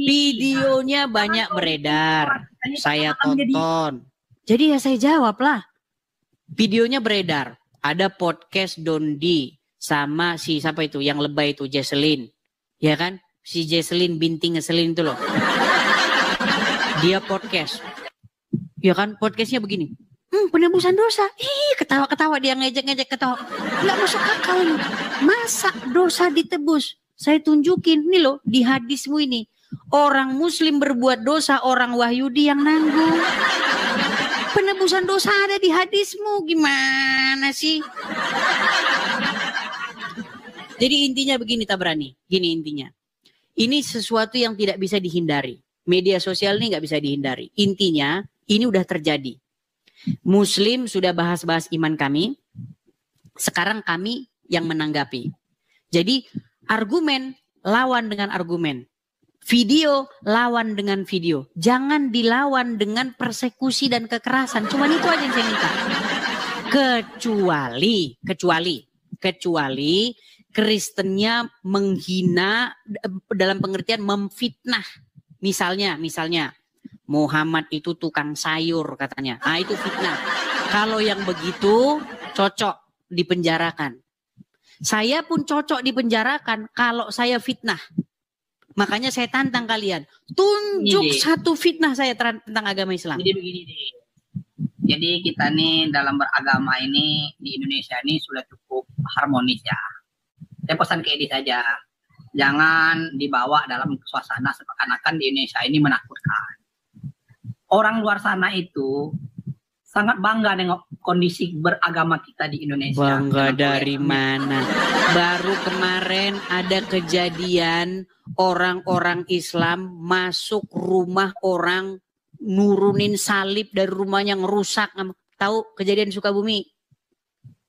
Videonya banyak beredar. Saya tonton. Jadi ya saya jawab lah. Videonya beredar. Ada podcast Dondi sama si siapa itu yang lebay itu Jesselyn. Ya kan? Si Jesselyn binti ngeselin itu loh. Dia podcast. Ya kan? Podcastnya begini. Penebusan dosa. Ketawa-ketawa dia ngejek-ngejek ketawa. Nggak masuk akal nih. Masa dosa ditebus? Saya tunjukin nih loh di hadismu ini. Orang Muslim berbuat dosa, orang Wahyudi yang nanggung. Penebusan dosa ada di hadismu. Gimana sih? Jadi intinya begini tak berani. Gini intinya. Ini sesuatu yang tidak bisa dihindari. Media sosial ini nggak bisa dihindari. Intinya ini udah terjadi. Muslim sudah bahas-bahas iman kami. Sekarang kami yang menanggapi. Jadi argumen lawan dengan argumen. Video lawan dengan video. Jangan dilawan dengan persekusi dan kekerasan. Cuman itu aja yang saya minta. Kecuali Kristennya menghina dalam pengertian memfitnah. Misalnya Muhammad itu tukang sayur katanya. Itu fitnah. Kalau yang begitu cocok dipenjarakan. Saya pun cocok dipenjarakan kalau saya fitnah. Makanya saya tantang kalian. Tunjuk satu fitnah saya tentang agama Islam. Jadi begini deh. Jadi kita nih dalam beragama ini di Indonesia ini sudah cukup harmonis ya. Saya pesan ke Edi saja. Jangan dibawa dalam suasana seakan-akan di Indonesia ini menakutkan. Orang luar sana itu sangat bangga dengan kondisi beragama kita di Indonesia. Bangga dari mana? Baru kemarin ada kejadian orang-orang Islam masuk rumah orang, nurunin salib dari rumahnya, ngerusak. Tahu kejadian Sukabumi?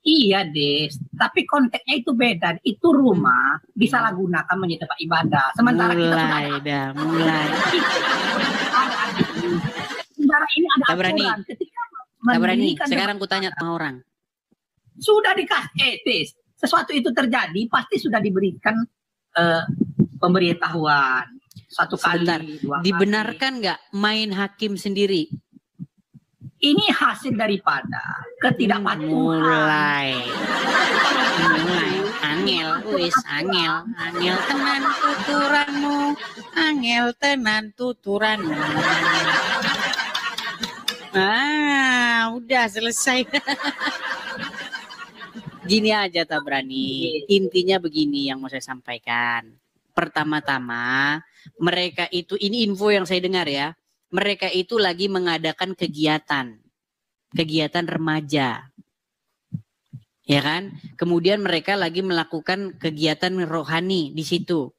Iya, Des. Tapi konteksnya itu beda. Itu rumah disalahgunakan menjadi tempat ibadah. Sementara kita sudah mulai. Sementara ini ada Tabrani. aturan. Ketika Tabrani, sekarang kutanya sama orang. Sudah dikasih, Des. Sesuatu itu terjadi, pasti sudah diberikan pemberitahuan. Satu Sebentar. kali, 2 kali. Dibenarkan nggak main hakim sendiri? Ini hasil daripada ketidakpatuhan. Mulai. Angel tenan tuturanmu, angel tenan tuturanmu. Udah selesai. Gini aja Tabrani, intinya begini yang mau saya sampaikan. Pertama-tama, mereka itu, ini info yang saya dengar ya, mereka itu lagi mengadakan kegiatan remaja, ya kan? Kemudian mereka lagi melakukan kegiatan rohani di situ,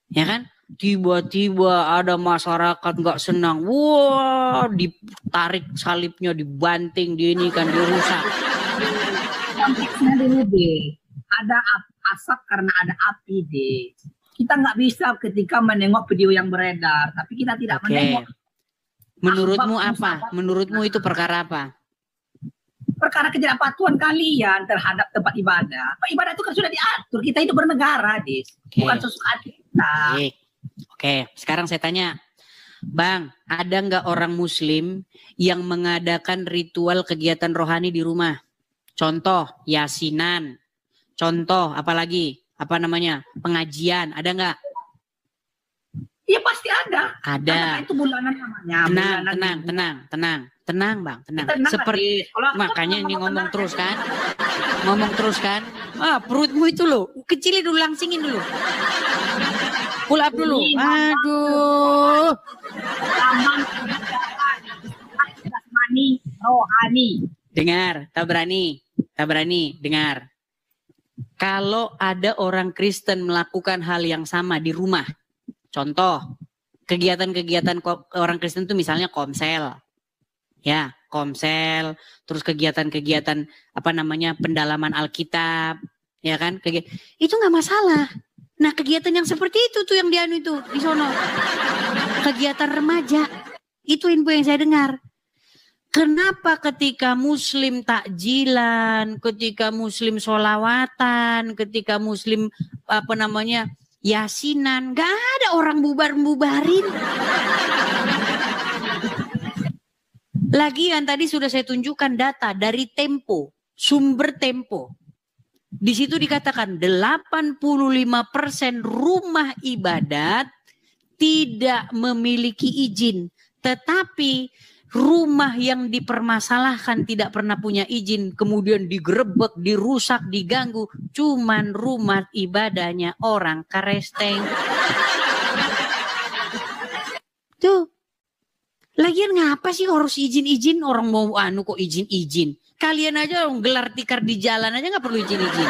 ya kan? Tiba-tiba ada masyarakat nggak senang, wah, ditarik salibnya, dibanting, ini kan dirusak. Konteksnya dulu deh, ada asap karena ada api deh. Kita nggak bisa ketika menengok video yang beredar, tapi kita tidak menengok. Menurutmu apa? Menurutmu itu perkara apa? Perkara ketidakpatuhan kalian terhadap tempat ibadah. Tempat ibadah itu kan sudah diatur. Kita itu bernegara, Des. Bukan sesuatu kita. Oke, sekarang saya tanya. Bang, ada nggak orang muslim yang mengadakan ritual kegiatan rohani di rumah? Contoh, yasinan. Contoh, apalagi? Apa namanya? Pengajian. Ada nggak? Iya pasti ada. Ada. Karena itu bulanan namanya. Tenang bang, tenang. Seperti makanya ini ngomong terus kan, perutmu itu loh, kecilin dulu, langsingin dulu, pull up dulu. Aduh. Rohani. Dengar, Tabrani, dengar. Kalau ada orang Kristen melakukan hal yang sama di rumah, contoh, kegiatan-kegiatan orang Kristen itu misalnya komsel. Ya, komsel, terus kegiatan-kegiatan pendalaman Alkitab, ya kan? Itu nggak masalah. Nah, kegiatan yang seperti itu tuh yang dianu itu di sono. Kegiatan remaja. Itu info yang saya dengar. Kenapa ketika muslim takjilan, ketika muslim sholawatan, ketika muslim yasinan, gak ada orang bubarin. Lagian tadi sudah saya tunjukkan data dari Tempo, sumber Tempo. Di situ dikatakan 85% rumah ibadat tidak memiliki izin. Tetapi rumah yang dipermasalahkan tidak pernah punya izin, kemudian digerebek, dirusak, diganggu, cuman rumah ibadahnya orang Karesteng. Tuh. Lagian ngapa sih harus izin-izin, orang mau kok izin-izin. Kalian aja gelar tikar di jalan aja nggak perlu izin-izin.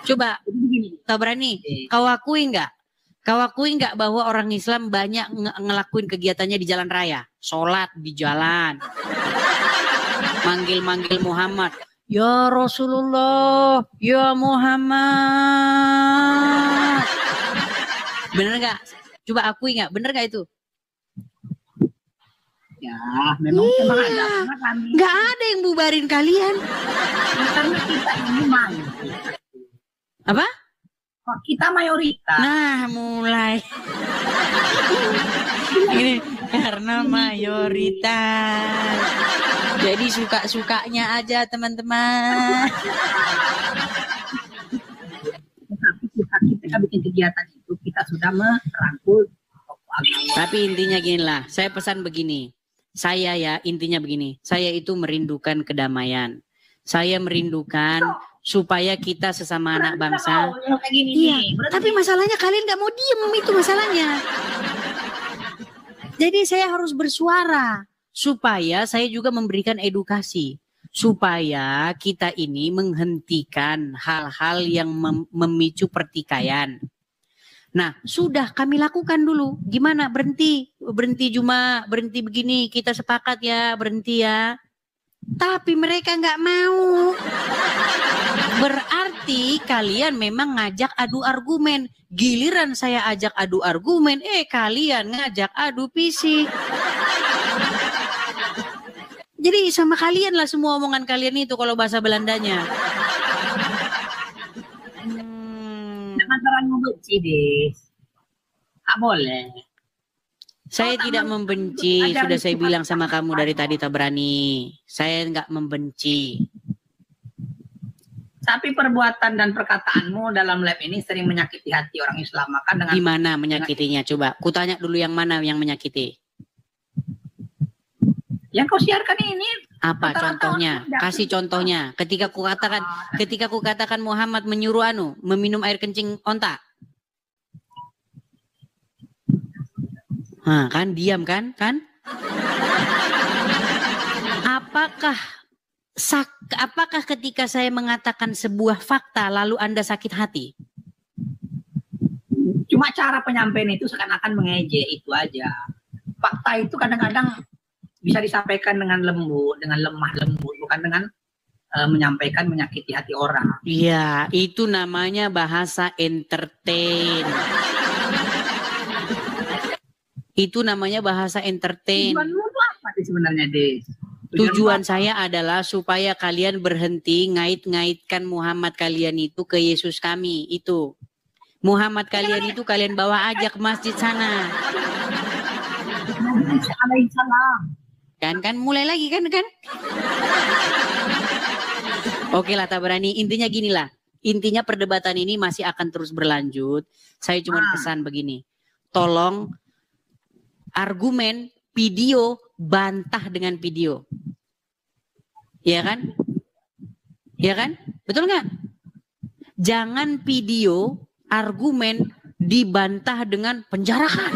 Coba, Tabrani, kau akui nggak? Kau akui nggak bahwa orang Islam banyak ngelakuin kegiatannya di jalan raya? Sholat di jalan. Manggil-manggil Muhammad. Ya Rasulullah, ya Muhammad. Bener nggak? Coba akui nggak? Bener nggak itu? Ya, memang ada. Nggak ada yang bubarin kalian. Karena kita ini mayoritas. Apa? Kita mayoritas. Nah, mulai. Ini karena mayoritas. Jadi suka-sukanya aja teman-teman. Tapi kita bikin kegiatan itu, kita sudah merangkul. Tapi intinya gini lah, saya pesan begini. Saya intinya begini. Saya itu merindukan kedamaian. Saya merindukan supaya kita sesama anak bangsa. Iya, tapi masalahnya kalian nggak mau diem, itu masalahnya. Jadi saya harus bersuara supaya saya juga memberikan edukasi. Supaya kita ini menghentikan hal-hal yang memicu pertikaian. Nah, sudah kami lakukan dulu. Gimana? Berhenti begini. Kita sepakat ya, berhenti ya. Tapi mereka nggak mau. Berarti kalian memang ngajak adu argumen. Giliran saya ajak adu argumen, kalian ngajak adu fisik. Jadi sama kalian lah semua omongan kalian itu kalau bahasa Belandanya. Jangan terlalu benci, Des. Tak boleh. Saya tidak membenci, sudah saya bilang sama kamu dari tadi Tabrani. Saya nggak membenci. Tapi perbuatan dan perkataanmu dalam live ini sering menyakiti hati orang Islam. Maka dengan Gimana menyakitinya? Coba, kutanya dulu yang mana yang menyakiti. yang kau siarkan ini. Apa contohnya? Kasih contohnya. Ketika ku katakan Muhammad menyuruh meminum air kencing onta. Kan diam kan? Apakah ketika saya mengatakan sebuah fakta lalu Anda sakit hati? Cuma cara penyampaian itu seakan-akan mengejek, itu aja. Fakta itu kadang-kadang bisa disampaikan dengan lembut, dengan lemah lembut, bukan dengan menyampaikan menyakiti hati orang. Iya, itu namanya bahasa entertain. Itu namanya bahasa entertain. Tujuanmu itu apa sih sebenarnya, Des? Tujuan saya adalah supaya kalian berhenti ngait-ngaitkan Muhammad kalian itu ke Yesus kami. Itu Muhammad kalian itu kalian bawa aja ke masjid sana. Kan mulai lagi kan? Oke lah Tabrani, intinya gini lah. Intinya perdebatan ini masih akan terus berlanjut. Saya cuma pesan begini. Tolong argumen video bantah dengan video. Iya kan? Iya kan? Betul nggak? Jangan video argumen dibantah dengan penjarakan.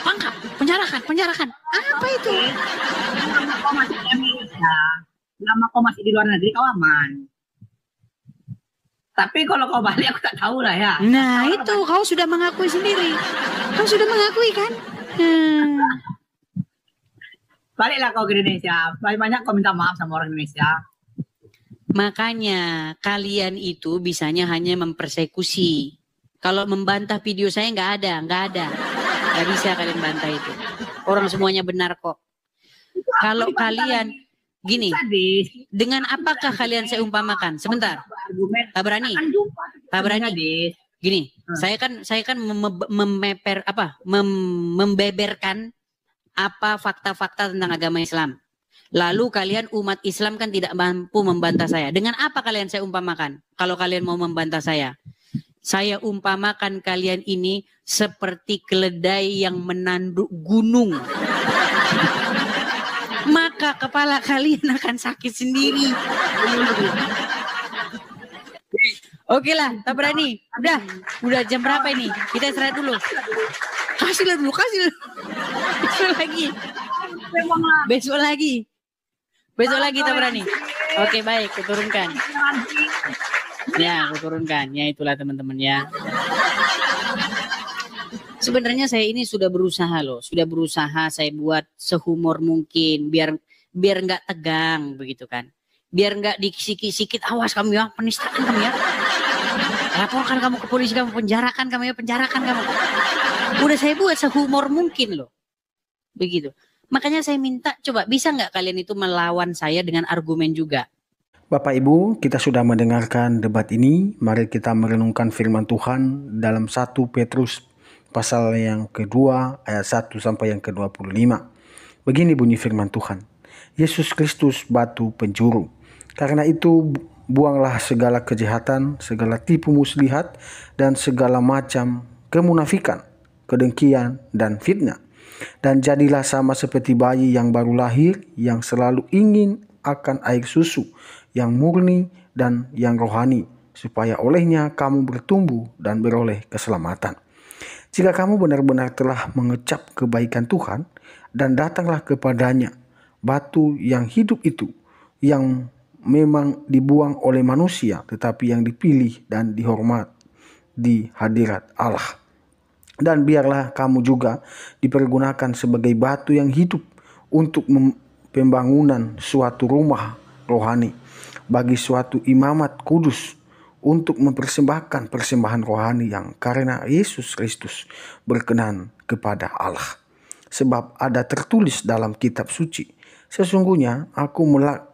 Pangkap, penjarakan. Apa itu? Lama kau masih di Amerika, lama kau masih di luar negeri, kau aman. Tapi kalau kau balik aku tak tahu lah ya. Nah itu kau sudah mengakui sendiri. Kau sudah mengakui kan? Baliklah kau ke Indonesia. Banyak kau minta maaf sama orang Indonesia. Makanya kalian itu bisanya hanya mempersekusi. Kalau membantah video saya nggak ada. Nggak bisa kalian bantah itu. Orang semuanya benar kok. Kalau kalian gini, dengan apakah kalian saya umpamakan? Sebentar, Tabrani. Gini, saya kan membeberkan apa fakta-fakta tentang agama Islam. Lalu kalian umat Islam kan tidak mampu membantah saya. Dengan apa kalian saya umpamakan? Kalau kalian mau membantah saya umpamakan kalian ini seperti keledai yang menanduk gunung. Maka kepala kalian akan sakit sendiri. Oke lah, Tabrani. Udah jam berapa ini? Kita istirahat dulu. Kasih dulu. Besok lagi Tabrani. Oke, baik, kuturunkan. Ya, kuturunkan. Ya, itulah teman-teman ya. Sebenarnya saya ini sudah berusaha saya buat sehumor mungkin biar nggak tegang begitu kan. Biar nggak disikit-sikit, awas kamu ya, penistaan kamu ya. Laporkan kamu ke polisi, kamu penjarakan kamu. Udah saya buat sehumor mungkin loh. Begitu. Makanya saya minta coba bisa nggak kalian itu melawan saya dengan argumen juga. Bapak Ibu, kita sudah mendengarkan debat ini. Mari kita merenungkan firman Tuhan dalam 1 Petrus pasal yang kedua ayat 1 sampai yang ke-25. Begini bunyi firman Tuhan. Yesus Kristus batu penjuru. Karena itu buanglah segala kejahatan, segala tipu muslihat, dan segala macam kemunafikan, kedengkian, dan fitnah. Dan jadilah sama seperti bayi yang baru lahir, yang selalu ingin akan air susu, yang murni dan yang rohani, supaya olehnya kamu bertumbuh dan beroleh keselamatan. Jika kamu benar-benar telah mengecap kebaikan Tuhan, dan datanglah kepadanya, batu yang hidup itu, yang memang dibuang oleh manusia, tetapi yang dipilih dan dihormat di hadirat Allah. Dan biarlah kamu juga dipergunakan sebagai batu yang hidup untuk pembangunan suatu rumah rohani, bagi suatu imamat kudus untuk mempersembahkan persembahan rohani yang karena Yesus Kristus berkenan kepada Allah. Sebab ada tertulis dalam kitab suci, sesungguhnya aku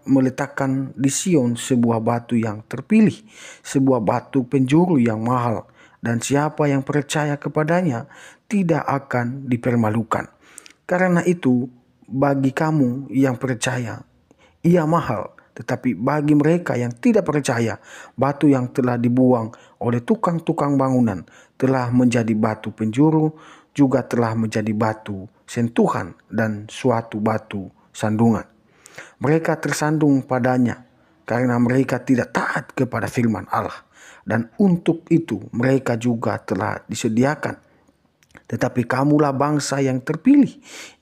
meletakkan di Sion sebuah batu yang terpilih, sebuah batu penjuru yang mahal, dan siapa yang percaya kepadanya tidak akan dipermalukan. Karena itu, bagi kamu yang percaya, ia mahal. Tetapi bagi mereka yang tidak percaya, batu yang telah dibuang oleh tukang-tukang bangunan telah menjadi batu penjuru, juga telah menjadi batu sentuhan dan suatu batu sandungan. Mereka tersandung padanya karena mereka tidak taat kepada firman Allah. Dan untuk itu mereka juga telah disediakan. Tetapi kamulah bangsa yang terpilih,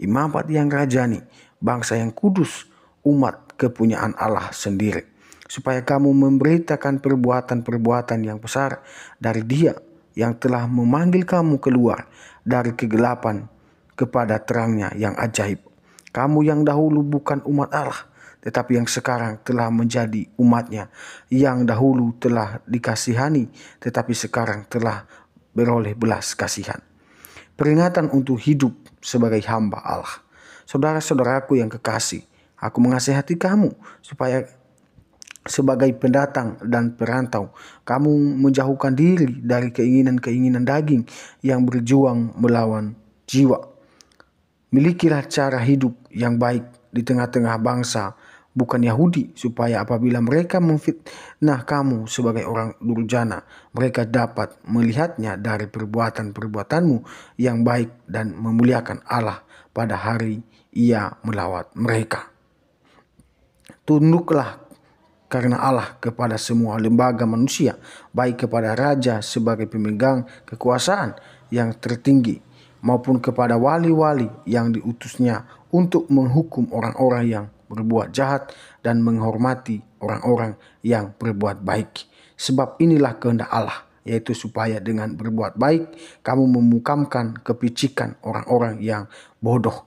imamat yang rajani, bangsa yang kudus, umat kepunyaan Allah sendiri, supaya kamu memberitakan perbuatan-perbuatan yang besar dari Dia yang telah memanggil kamu keluar dari kegelapan kepada terangnya yang ajaib. Kamu yang dahulu bukan umat Allah, tetapi yang sekarang telah menjadi umatnya, yang dahulu telah dikasihani, tetapi sekarang telah beroleh belas kasihan. Peringatan untuk hidup sebagai hamba Allah. Saudara-saudaraku yang kekasih, aku menasihati kamu supaya sebagai pendatang dan perantau, kamu menjauhkan diri dari keinginan-keinginan daging yang berjuang melawan jiwa. Milikilah cara hidup yang baik di tengah-tengah bangsa bukan Yahudi, supaya apabila mereka memfitnah kamu sebagai orang durjana, mereka dapat melihatnya dari perbuatan-perbuatanmu yang baik dan memuliakan Allah pada hari Ia melawat mereka. Tunduklah karena Allah kepada semua lembaga manusia, baik kepada raja sebagai pemegang kekuasaan yang tertinggi, maupun kepada wali-wali yang diutusnya untuk menghukum orang-orang yang berbuat jahat dan menghormati orang-orang yang berbuat baik. Sebab inilah kehendak Allah, yaitu supaya dengan berbuat baik kamu memukamkan kepicikan orang-orang yang bodoh.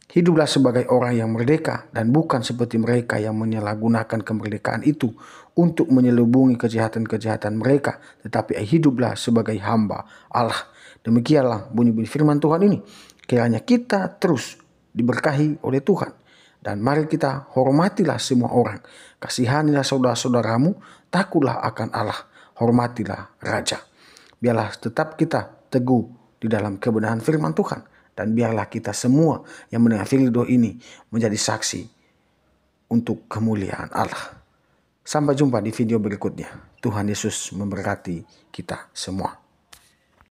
Hiduplah sebagai orang yang merdeka dan bukan seperti mereka yang menyalahgunakan kemerdekaan itu untuk menyelubungi kejahatan-kejahatan mereka, tetapi hiduplah sebagai hamba Allah. Demikianlah bunyi firman Tuhan ini. Kiranya kita terus diberkahi oleh Tuhan. Dan mari kita hormatilah semua orang. Kasihanilah saudara-saudaramu, takutlah akan Allah, hormatilah Raja. Biarlah tetap kita teguh di dalam kebenaran firman Tuhan. Dan biarlah kita semua yang mendengar video ini menjadi saksi untuk kemuliaan Allah. Sampai jumpa di video berikutnya. Tuhan Yesus memberkati kita semua.